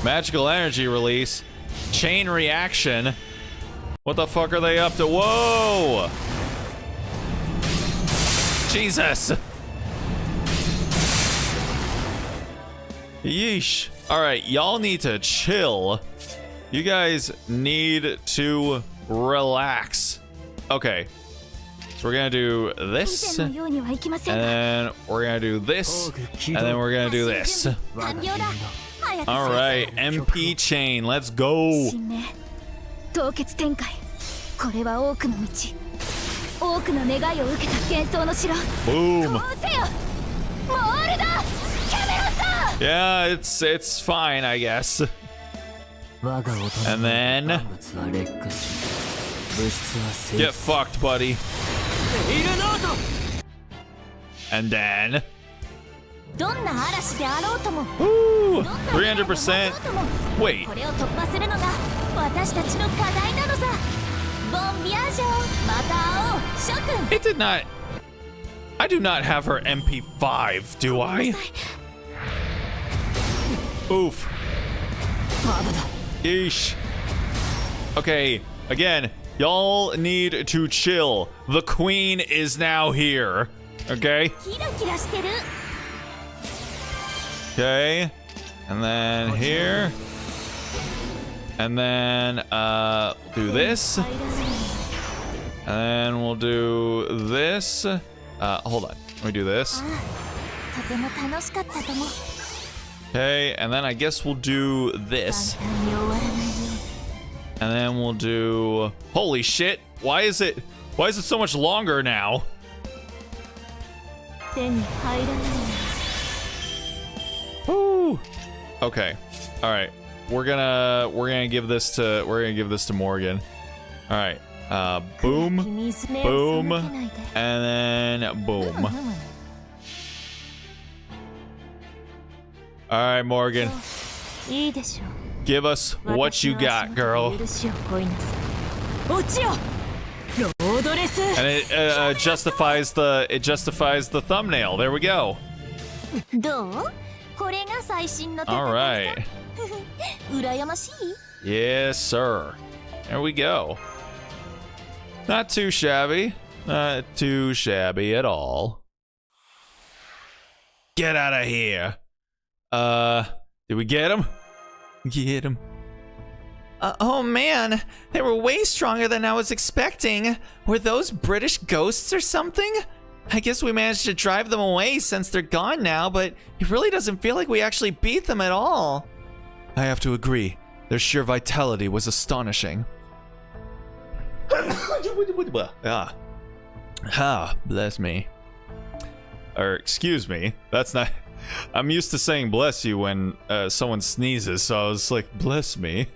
Magical energy release. Chain reaction. What the fuck are they up to? Whoa! Jesus! Yeesh. Alright, y'all need to chill. You guys need to relax. Okay. So we're gonna do this. And then we're gonna do this. And then we're gonna do this. Alright, MP chain, let's go. Boom. Yeah, it's fine, I guess. And then get fucked, buddy. And then ooh, 300%. Wait. It did not. I do not have her MP5, do I? Oof. Yeesh. Okay, again, y'all need to chill. The queen is now here. Okay? Okay. And then here. And then do this. And then we'll do this. Hold on. Let me do this. Okay, and then I guess we'll do this. And then we'll do... Holy shit! Why is it so much longer now? Woo! Okay. All right. We're gonna give this to Morgan. All right. Boom, boom, and then boom. All right, Morgan. Give us what you got, girl. And it justifies the thumbnail. There we go. All right. Yes, sir. There we go. Not too shabby. Not too shabby at all. Get out of here. Did we get him? Get him. Oh man, they were way stronger than I was expecting. Were those British ghosts or something? I guess we managed to drive them away since they're gone now, but it really doesn't feel like we actually beat them at all. I have to agree. Their sheer vitality was astonishing. Bless me. Or excuse me. That's not... I'm used to saying bless you when someone sneezes, so I was like, bless me.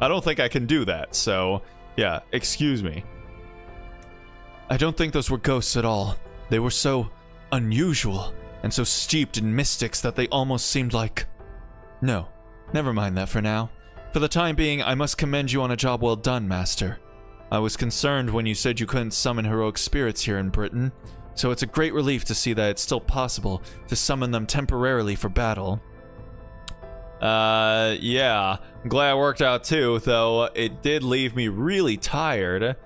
I don't think I can do that, so yeah, excuse me. I don't think those were ghosts at all. They were so unusual and so steeped in mystics that they almost seemed like... No, never mind that for now. For the time being, I must commend you on a job well done, Master. I was concerned when you said you couldn't summon heroic spirits here in Britain, so it's a great relief to see that it's still possible to summon them temporarily for battle. Yeah. I'm glad it worked out too, though it did leave me really tired.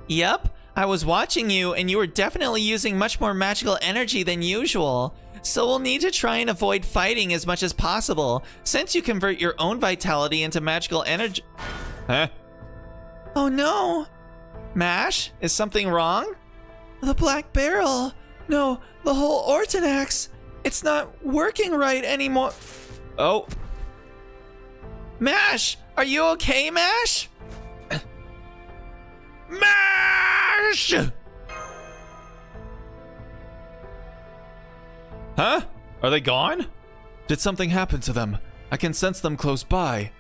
Yep, I was watching you and you were definitely using much more magical energy than usual. So we'll need to try and avoid fighting as much as possible, since you convert your own vitality into magical energy. Huh? Oh no! Mash, is something wrong? The black barrel. No, the whole Ortonax. It's not working right anymore. Oh. Mash, are you okay, Mash? MASH! Huh? Are they gone? Did something happen to them? I can sense them close by.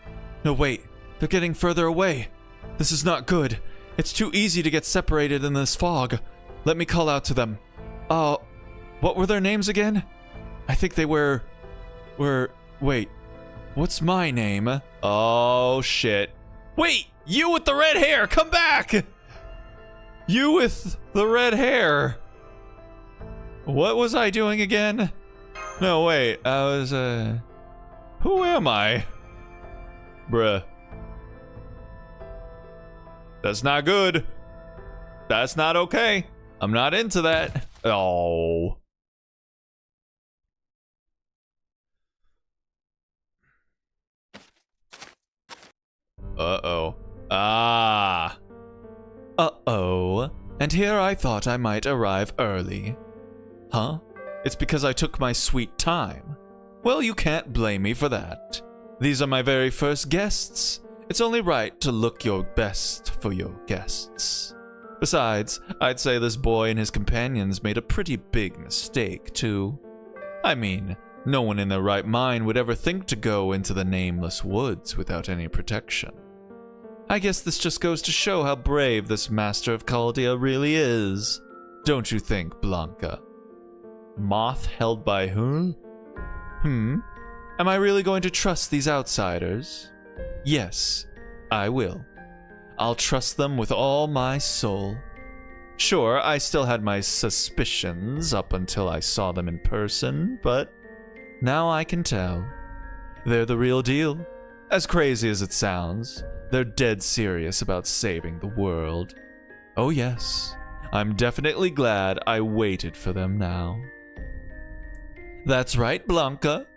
No, wait. They're getting further away. This is not good. It's too easy to get separated in this fog. Let me call out to them. What were their names again? I think they were... Wait. What's my name? Oh, shit. Wait! You with the red hair! Come back! You with the red hair! What was I doing again? No, wait. I was, Who am I? Bruh. That's not good. That's not okay. I'm not into that. Oh. Uh-oh. Ah. Uh-oh. And here I thought I might arrive early. Huh? It's because I took my sweet time. Well, you can't blame me for that. These are my very first guests. It's only right to look your best for your guests. Besides, I'd say this boy and his companions made a pretty big mistake, too. I mean, no one in their right mind would ever think to go into the nameless woods without any protection. I guess this just goes to show how brave this master of Chaldea really is. Don't you think, Blanca? Moth held by whom? Am I really going to trust these outsiders? Yes, I will. I'll trust them with all my soul. Sure, I still had my suspicions up until I saw them in person, but now I can tell. They're the real deal. As crazy as it sounds, they're dead serious about saving the world. Oh yes, I'm definitely glad I waited for them now. That's right, Blanca.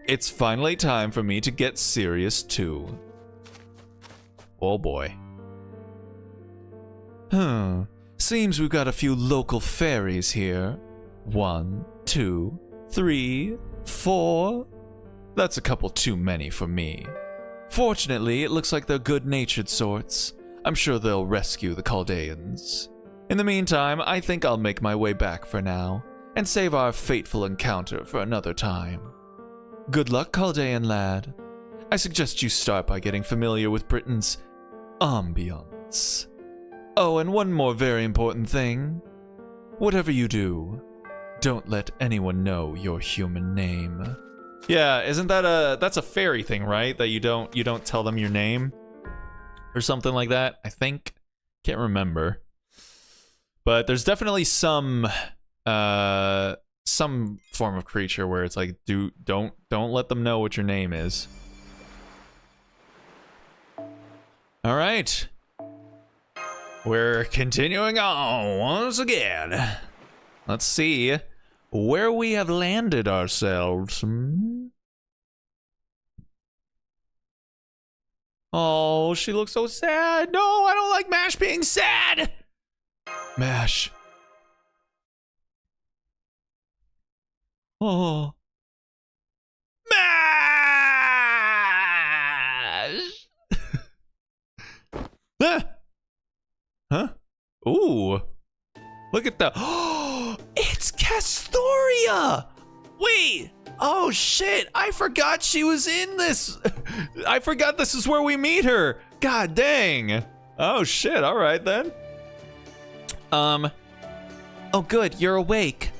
It's finally time for me to get serious too. Oh boy. Seems we've got a few local fairies here. 1, 2, 3, 4. That's a couple too many for me. Fortunately, it looks like they're good-natured sorts. I'm sure they'll rescue the Chaldeans. In the meantime, I think I'll make my way back for now, and save our fateful encounter for another time. Good luck, Chaldean lad. I suggest you start by getting familiar with Britain's ambience. Oh, and one more very important thing. Whatever you do, don't let anyone know your human name. Yeah, isn't that that's a fairy thing, right? That you don't tell them your name or something like that, I think. Can't remember. But there's definitely some form of creature where it's like don't let them know what your name is. All right. We're continuing on once again. Let's see where we have landed ourselves. Oh, she looks so sad. No, I don't like Mash being sad. Mash. Oh. Mash! Huh? Ooh. Look at the... It's Castoria! Wait! Oh shit, I forgot she was in this! I forgot this is where we meet her. God dang. Oh shit, all right then. Oh good, you're awake.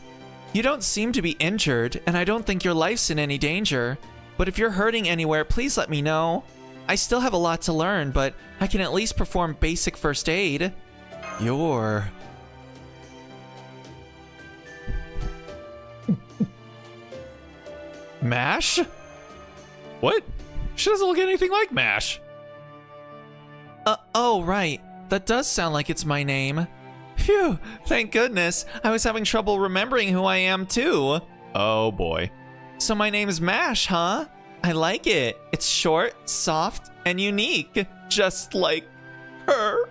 You don't seem to be injured, and I don't think your life's in any danger. But if you're hurting anywhere, please let me know. I still have a lot to learn, but I can at least perform basic first aid. You're... Mash? What? She doesn't look anything like Mash. Oh right, that does sound like it's my name. Phew, thank goodness. I was having trouble remembering who I am too. Oh boy. So my name is Mash, huh? I like it. It's short, soft, and unique. Just like her.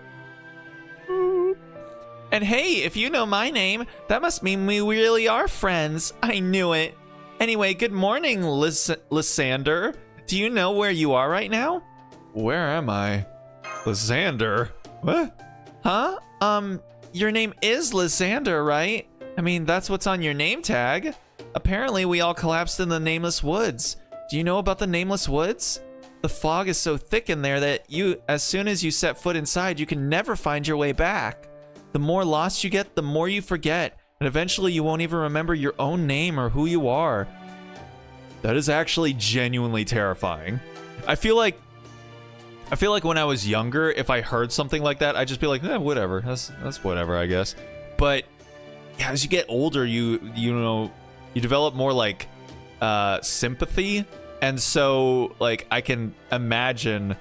And hey, if you know my name, that must mean we really are friends. I knew it. Anyway, good morning, Lysander. Do you know where you are right now? Where am I? Lysander? What? Huh? Your name is Lysander, right? I mean, that's what's on your name tag. Apparently, we all collapsed in the Nameless Woods. Do you know about the Nameless Woods? The fog is so thick in there that as soon as you set foot inside, you can never find your way back. The more lost you get, the more you forget, and eventually you won't even remember your own name or who you are. That is actually genuinely terrifying. I feel like when I was younger, if I heard something like that, I'd just be like, whatever. That's whatever, I guess. But yeah, as you get older, you develop more like sympathy, and so like I can imagine,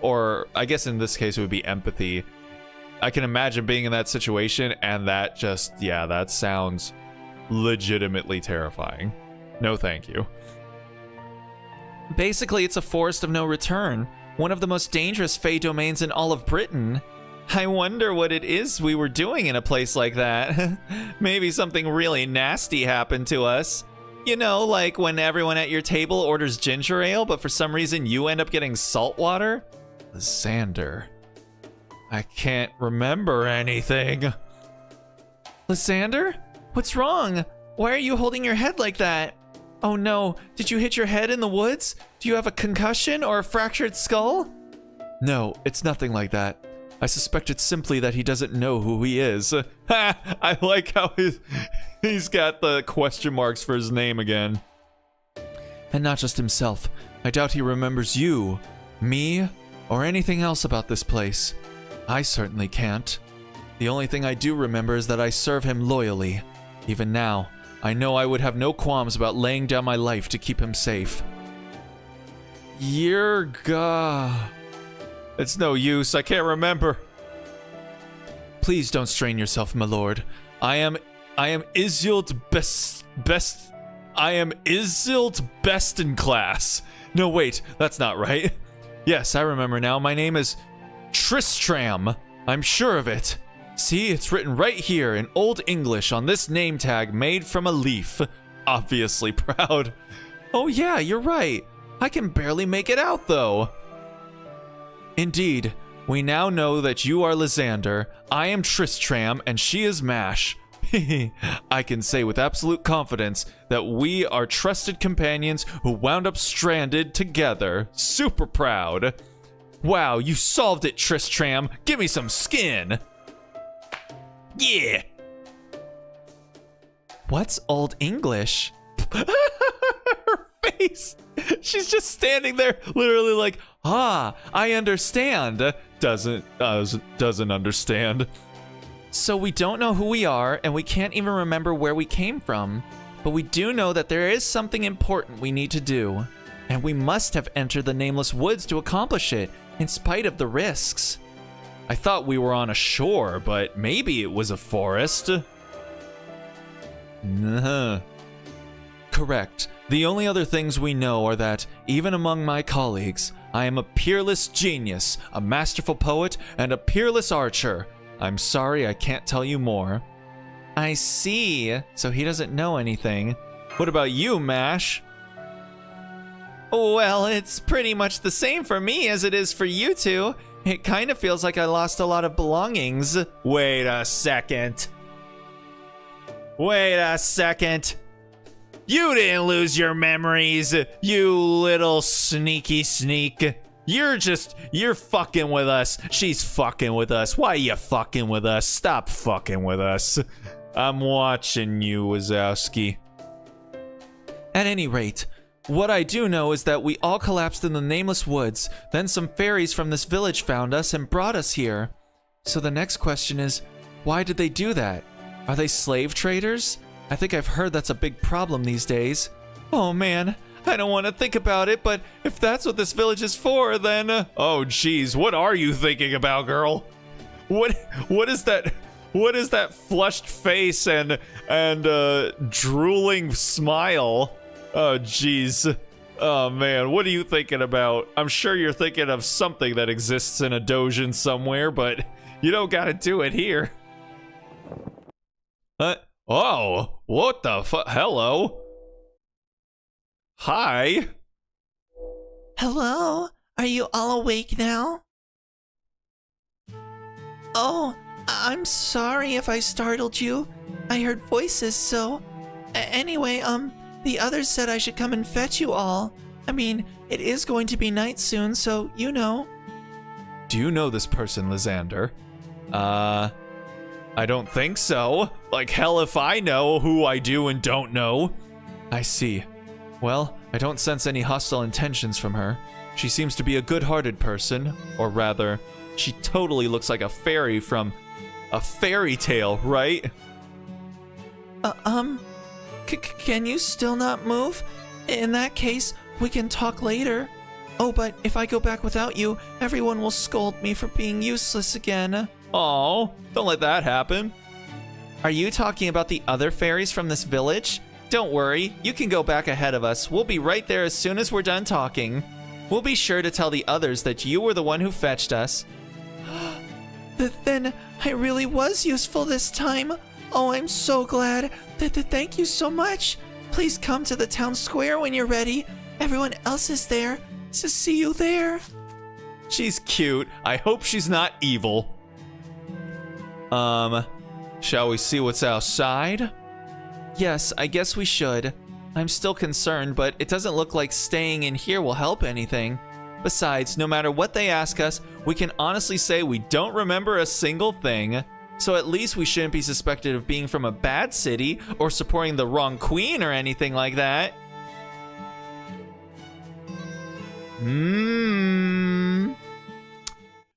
or I guess in this case it would be empathy. I can imagine being in that situation, and that just, yeah, that sounds legitimately terrifying. No, thank you. Basically, it's a forest of no return. One of the most dangerous Fey domains in all of Britain. I wonder what it is we were doing in a place like that. Maybe something really nasty happened to us. You know, like when everyone at your table orders ginger ale, but for some reason you end up getting salt water? Lysander. I can't remember anything. Lysander? What's wrong? Why are you holding your head like that? Oh no, did you hit your head in the woods? Do you have a concussion or a fractured skull? No, it's nothing like that. I suspect it's simply that he doesn't know who he is. I like how he's got the question marks for his name again. And not just himself. I doubt he remembers you, me, or anything else about this place. I certainly can't. The only thing I do remember is that I serve him loyally. Even now, I know I would have no qualms about laying down my life to keep him safe. Yerga. It's no use, I can't remember. Please don't strain yourself, my lord. I am Isildt best. I am Izilt best in class. No, wait, that's not right. Yes, I remember now. My name is Tristram. I'm sure of it. See, it's written right here in Old English on this name tag made from a leaf. Obviously proud. Oh yeah, you're right. I can barely make it out though. Indeed, we now know that you are Lysander, I am Tristram, and she is Mash. I can say with absolute confidence that we are trusted companions who wound up stranded together. Super proud. Wow, you solved it, Tristram. Give me some skin. Yeah. What's Old English? Her face. She's just standing there, literally like, I understand. Doesn't understand. So we don't know who we are, and we can't even remember where we came from. But we do know that there is something important we need to do. And we must have entered the Nameless Woods to accomplish it, in spite of the risks. I thought we were on a shore, but maybe it was a forest. Correct. The only other things we know are that, even among my colleagues, I am a peerless genius, a masterful poet, and a peerless archer. I'm sorry I can't tell you more. I see. So he doesn't know anything. What about you, Mash? Well, it's pretty much the same for me as it is for you two. It kind of feels like I lost a lot of belongings. Wait a second. You didn't lose your memories, you little sneaky sneak. You're fucking with us. She's fucking with us. Why are you fucking with us? Stop fucking with us. I'm watching you, Wazowski. At any rate, what I do know is that we all collapsed in the Nameless Woods, then some fairies from this village found us and brought us here. So the next question is, why did they do that? Are they slave traders? I think I've heard that's a big problem these days. Oh man, I don't want to think about it, but if that's what this village is for, then... Oh geez, what are you thinking about, girl? What is that? What is that flushed face and drooling smile? Oh jeez. Oh man, what are you thinking about? I'm sure you're thinking of something that exists in a dojin somewhere, but you don't gotta do it here. Oh, what the fuck? Hello? Hi? Hello? Are you all awake now? Oh, I'm sorry if I startled you. I heard voices, so... Anyway, the others said I should come and fetch you all. I mean, it is going to be night soon, so you know. Do you know this person, Lysander? I don't think so. Like hell if I know who I do and don't know. I see. Well, I don't sense any hostile intentions from her. She seems to be a good-hearted person, or rather, she totally looks like a fairy from a fairy tale, right? Can you still not move? In that case, we can talk later. Oh, but if I go back without you, everyone will scold me for being useless again. Oh, don't let that happen. Are you talking about the other fairies from this village? Don't worry, you can go back ahead of us. We'll be right there as soon as we're done talking. We'll be sure to tell the others that you were the one who fetched us. Then I really was useful this time. Oh, I'm so glad. Thank you so much. Please come to the town square when you're ready. Everyone else is there. So see you there. She's cute. I hope she's not evil. Shall we see what's outside? Yes, I guess we should. I'm still concerned, but it doesn't look like staying in here will help anything. Besides, no matter what they ask us, we can honestly say we don't remember a single thing. So at least we shouldn't be suspected of being from a bad city or supporting the wrong queen or anything like that.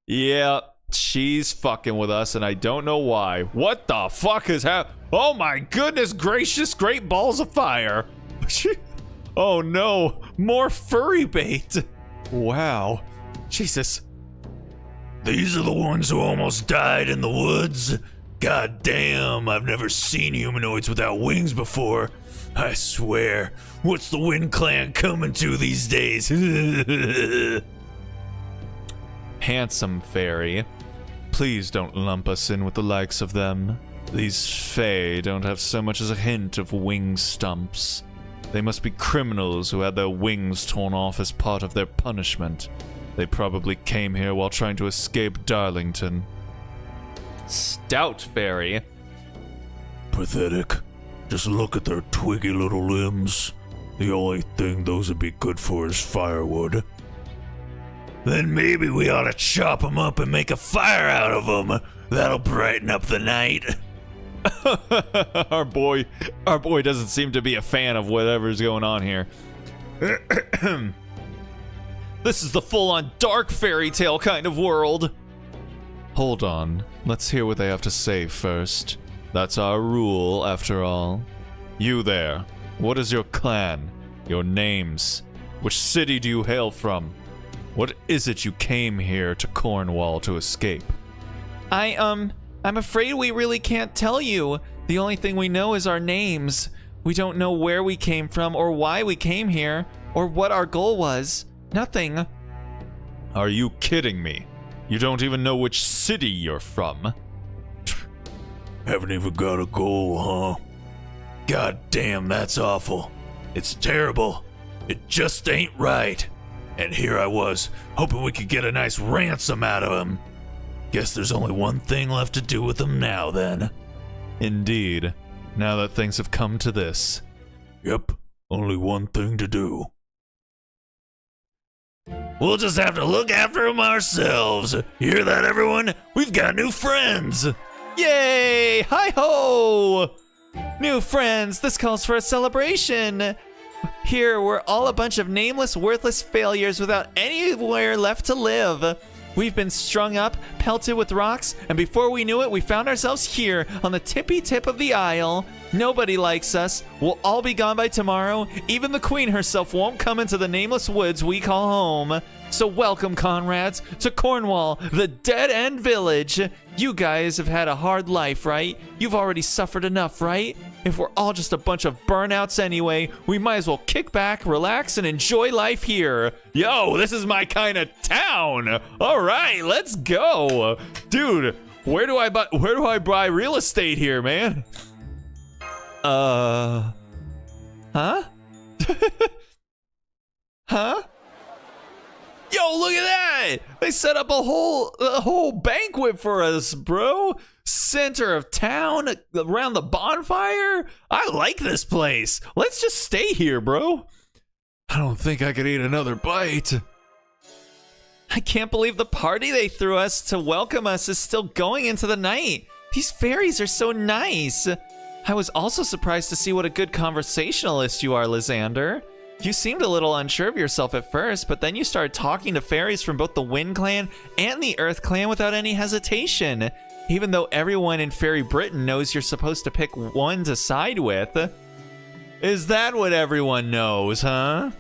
Yeah, she's fucking with us and I don't know why. What the fuck is happening? Oh my goodness gracious, great balls of fire. Oh no, more furry bait. Wow, Jesus. These are the ones who almost died in the woods. God damn, I've never seen humanoids without wings before. I swear, what's the Wind Clan coming to these days? Handsome fairy, please don't lump us in with the likes of them. These Fey don't have so much as a hint of wing stumps. They must be criminals who had their wings torn off as part of their punishment. They probably came here while trying to escape Darlington. Stout fairy. Pathetic. Just look at their twiggy little limbs. The only thing those would be good for is firewood. Then maybe we ought to chop them up and make a fire out of them. That'll brighten up the night. Our boy doesn't seem to be a fan of whatever's going on here. This is the full-on dark fairy tale kind of world. Hold on, let's hear what they have to say first. That's our rule, after all. You there, what is your clan? Your names? Which city do you hail from? What is it you came here to Cornwall to escape? I'm afraid we really can't tell you. The only thing we know is our names. We don't know where we came from or why we came here or what our goal was. Nothing. Are you kidding me? You don't even know which city you're from. Haven't even got a goal, huh? God damn, that's awful. It's terrible. It just ain't right. And here I was, hoping we could get a nice ransom out of him. Guess there's only one thing left to do with him now, then. Indeed. Now that things have come to this. Yep, only one thing to do. We'll just have to look after him ourselves. Hear that, everyone? We've got new friends. Yay! Hi-ho! New friends, this calls for a celebration. Here, we're all a bunch of nameless, worthless failures without anywhere left to live. We've been strung up, pelted with rocks, and before we knew it, we found ourselves here on the tippy tip of the isle. Nobody likes us. We'll all be gone by tomorrow. Even the queen herself won't come into the nameless woods we call home. So welcome, comrades, to Cornwall, the dead-end village. You guys have had a hard life, right? You've already suffered enough, right? If we're all just a bunch of burnouts anyway, we might as well kick back, relax, and enjoy life here. Yo, this is my kind of town. All right, let's go. Dude, where do I buy real estate here, man? Huh? Huh? Yo, look at that! They set up a whole banquet for us, bro. Center of town, around the bonfire. I like this place. Let's just stay here, bro. I don't think I could eat another bite. I can't believe the party they threw us to welcome us is still going into the night. These fairies are so nice. I was also surprised to see what a good conversationalist you are, Lysander. You seemed a little unsure of yourself at first, but then you started talking to fairies from both the Wind Clan and the Earth Clan without any hesitation, even though everyone in Fairy Britain knows you're supposed to pick one to side with. Is that what everyone knows, huh?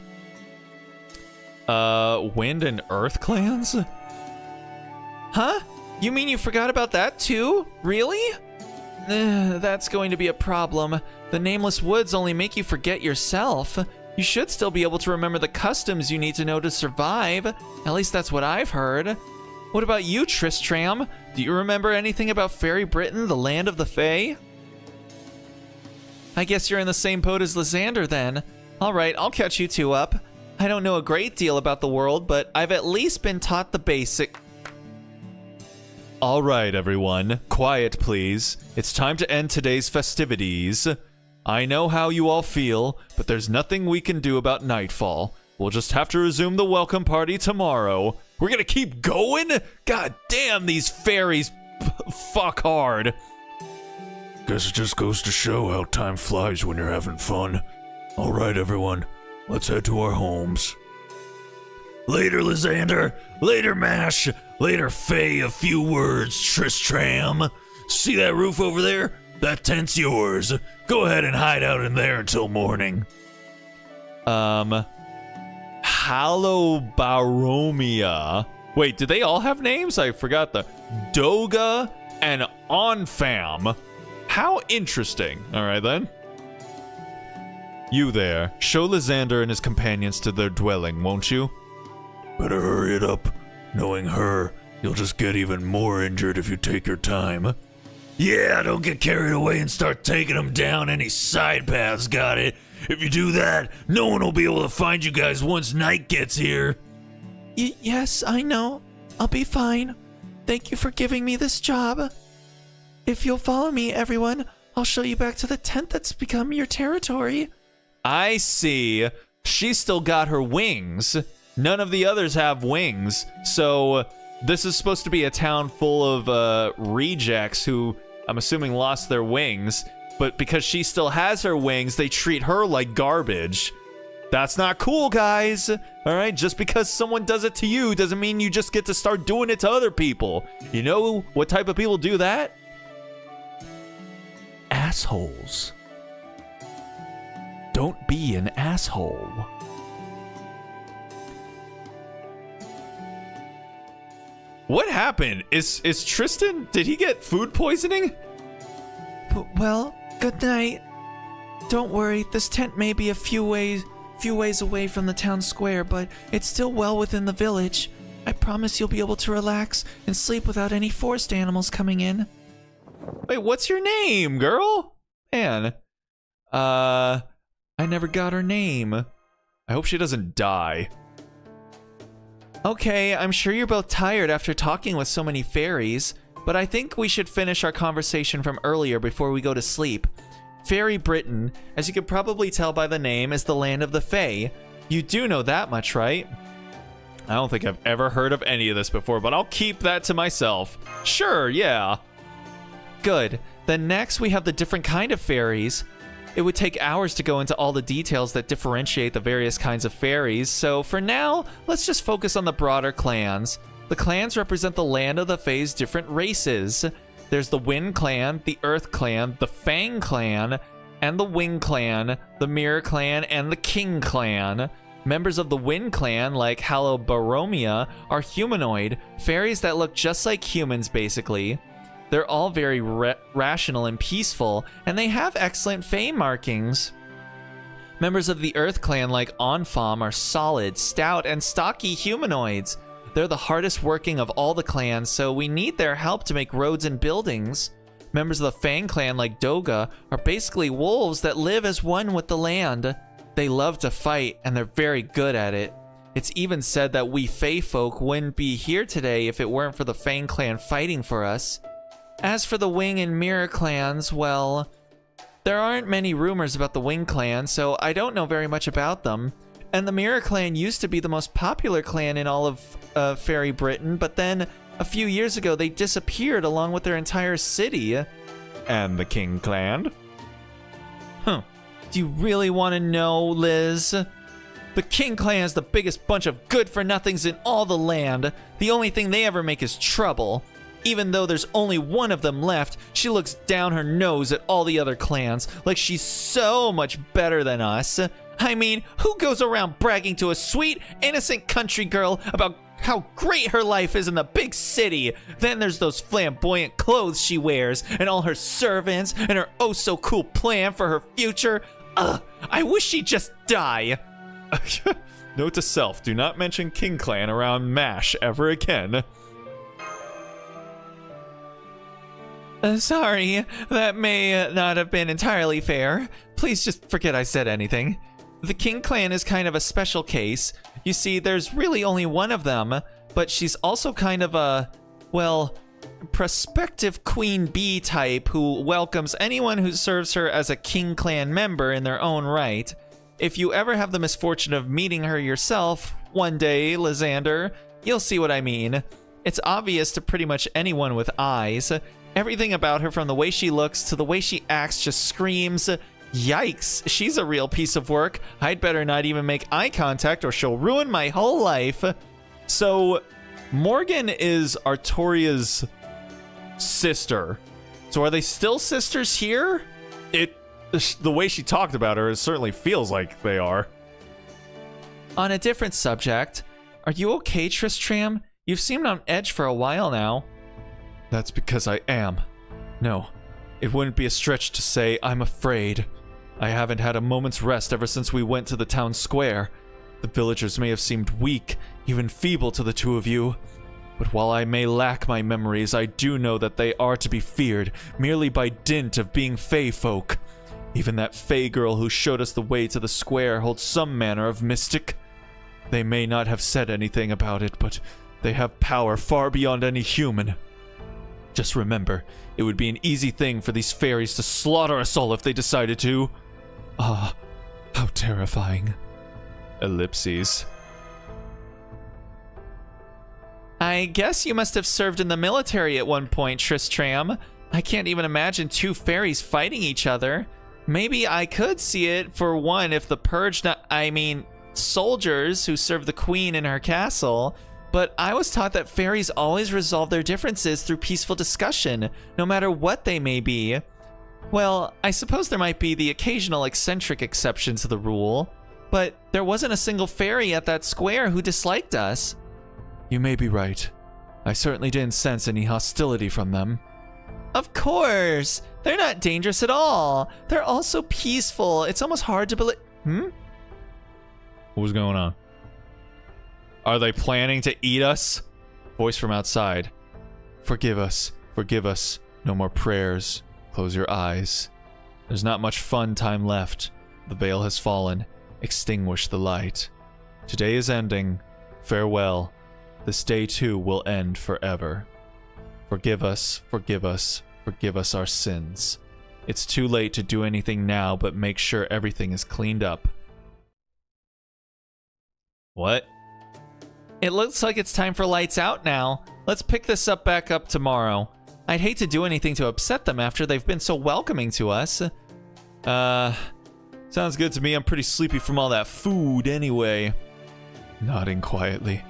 Wind and Earth clans? Huh? You mean you forgot about that too? Really? That's going to be a problem. The Nameless Woods only make you forget yourself. You should still be able to remember the customs you need to know to survive. At least that's what I've heard. What about you, Tristram? Do you remember anything about Fairy Britain, the land of the Fae? I guess you're in the same boat as Lysander then. Alright, I'll catch you two up. I don't know a great deal about the world, but I've at least been taught the basic. Alright, everyone. Quiet, please. It's time to end today's festivities. I know how you all feel, but there's nothing we can do about nightfall. We'll just have to resume the welcome party tomorrow. We're gonna keep going? God damn, these fairies fuck hard. Guess it just goes to show how time flies when you're having fun. All right, everyone, let's head to our homes. Later, Lysander. Later, Mash. Later, Faye. A few words, Tristram. See that roof over there? That tent's yours. Go ahead and hide out in there until morning. Hallobaromia. Wait, did they all have names? I forgot the Doga and Onfam. How interesting. All right, then. You there. Show Lysander and his companions to their dwelling, won't you? Better hurry it up. Knowing her, you'll just get even more injured if you take your time. Yeah, don't get carried away and start taking them down any side paths, got it? If you do that, no one will be able to find you guys once night gets here. Yes, I know. I'll be fine. Thank you for giving me this job. If you'll follow me, everyone, I'll show you back to the tent that's become your territory. I see. She's still got her wings. None of the others have wings. So this is supposed to be a town full of rejects who I'm assuming lost their wings. But because she still has her wings, they treat her like garbage. That's not cool, guys. All right, just because someone does it to you doesn't mean you just get to start doing it to other people. You know what type of people do that? Assholes. Don't be an asshole. What happened? Is Tristan, did he get food poisoning? Well, good night. Don't worry, this tent may be a few ways away from the town square, but it's still well within the village. I promise you'll be able to relax and sleep without any forest animals coming in. Wait, what's your name, girl? Man. I never got her name. I hope she doesn't die. Okay, I'm sure you're both tired after talking with so many fairies, but I think we should finish our conversation from earlier before we go to sleep. Fairy Britain, as you could probably tell by the name, is the land of the Fae. You do know that much, right? I don't think I've ever heard of any of this before, but I'll keep that to myself. Sure, yeah. Good. Then next we have the different kind of fairies. It would take hours to go into all the details that differentiate the various kinds of fairies, so for now, let's just focus on the broader clans. The clans represent the land of the Fae's different races. There's the Wind Clan, the Earth Clan, the Fang Clan, and the Wing Clan, the Mirror Clan, and the King Clan. Members of the Wind Clan, like Halobaromia, are humanoid, fairies that look just like humans, basically. They're all very rational and peaceful, and they have excellent Fae markings. Members of the Earth Clan, like Onfam, are solid, stout, and stocky humanoids. They're the hardest working of all the clans, so we need their help to make roads and buildings. Members of the Fang Clan, like Doga, are basically wolves that live as one with the land. They love to fight, and they're very good at it. It's even said that we Fey folk wouldn't be here today if it weren't for the Fang Clan fighting for us. As for the Wing and Mirror clans, well, there aren't many rumors about the Wing clan, so I don't know very much about them. And the Mirror clan used to be the most popular clan in all of Fairy Britain, but then a few years ago they disappeared along with their entire city. And the King Clan? Huh. Do you really want to know, Liz? The King Clan is the biggest bunch of good-for-nothings in all the land. The only thing they ever make is trouble. Even though there's only one of them left, she looks down her nose at all the other clans, like she's so much better than us. I mean, who goes around bragging to a sweet, innocent country girl about how great her life is in the big city? Then there's those flamboyant clothes she wears, and all her servants, and her oh-so-cool plan for her future. Ugh, I wish she'd just die. Note to self, do not mention King Clan around MASH ever again. Sorry, that may not have been entirely fair. Please just forget I said anything. The King Clan is kind of a special case. You see, there's really only one of them, but she's also kind of a, well, prospective Queen Bee type who welcomes anyone who serves her as a King Clan member in their own right. If you ever have the misfortune of meeting her yourself one day, Lysander, you'll see what I mean. It's obvious to pretty much anyone with eyes. Everything about her, from the way she looks to the way she acts, just screams, yikes, she's a real piece of work. I'd better not even make eye contact or she'll ruin my whole life. So, Morgan is Artoria's sister. So are they still sisters here? The way she talked about her, it certainly feels like they are. On a different subject, are you okay, Tristram? You've seemed on edge for a while now. That's because I am. No, it wouldn't be a stretch to say I'm afraid. I haven't had a moment's rest ever since we went to the town square. The villagers may have seemed weak, even feeble to the two of you. But while I may lack my memories, I do know that they are to be feared, merely by dint of being Fey folk. Even that Fey girl who showed us the way to the square holds some manner of mystic. They may not have said anything about it, but they have power far beyond any human. Just remember, it would be an easy thing for these fairies to slaughter us all if they decided to. Ah, how terrifying. Ellipses. I guess you must have served in the military at one point, Tristram. I can't even imagine two fairies fighting each other. Maybe I could see it, for one, if the soldiers who serve the queen in her castle. But I was taught that fairies always resolve their differences through peaceful discussion, no matter what they may be. Well, I suppose there might be the occasional eccentric exception to the rule, but there wasn't a single fairy at that square who disliked us. You may be right. I certainly didn't sense any hostility from them. Of course! They're not dangerous at all. They're all so peaceful. It's almost hard to believe. What's going on? Are they planning to eat us? Voice from outside. Forgive us. Forgive us. No more prayers. Close your eyes. There's not much fun time left. The veil has fallen. Extinguish the light. Today is ending. Farewell. This day too will end forever. Forgive us, forgive us, forgive us our sins. It's too late to do anything now, but make sure everything is cleaned up. What? It looks like it's time for lights out now. Let's pick this up back up tomorrow. I'd hate to do anything to upset them after they've been so welcoming to us. Sounds good to me. I'm pretty sleepy from all that food anyway. Nodding quietly.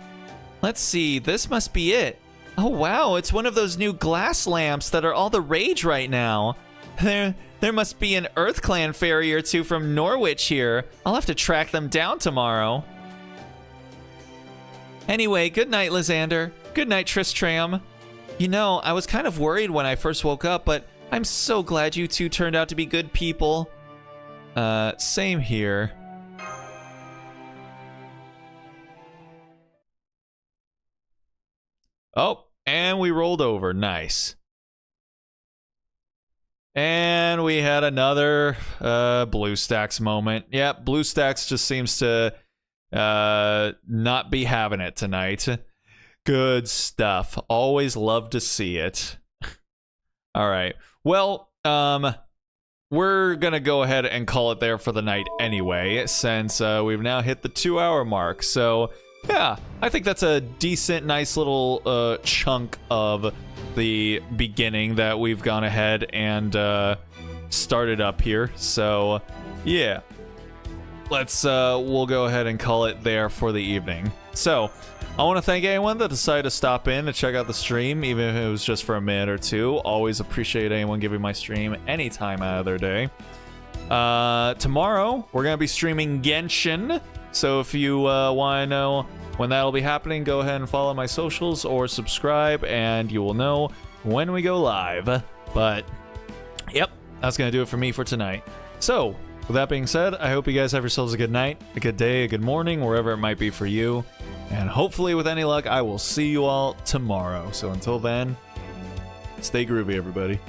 Let's see, this must be it. Oh wow, it's one of those new glass lamps that are all the rage right now. There must be an Earth Clan fairy or two from Norwich here. I'll have to track them down tomorrow. Anyway, good night, Lysander. Good night, Tristram. You know, I was kind of worried when I first woke up, but I'm so glad you two turned out to be good people. Same here. Oh, and we rolled over. Nice. And we had another BlueStacks moment. Yep, BlueStacks just seems to not be having it tonight. Good stuff. Always love to see it. All right. Well, we're going to go ahead and call it there for the night anyway, since we've now hit the 2-hour mark. So, yeah, I think that's a decent, nice little chunk of the beginning that we've gone ahead and started up here. So, yeah. We'll go ahead and call it there for the evening. So, I want to thank anyone that decided to stop in and check out the stream, even if it was just for a minute or two. Always appreciate anyone giving my stream any time out of their day. Tomorrow, we're going to be streaming Genshin. So if you want to know when that'll be happening, go ahead and follow my socials or subscribe, and you will know when we go live. But, yep, that's going to do it for me for tonight. So, with that being said, I hope you guys have yourselves a good night, a good day, a good morning, wherever it might be for you. And hopefully, with any luck, I will see you all tomorrow. So until then, stay groovy, everybody.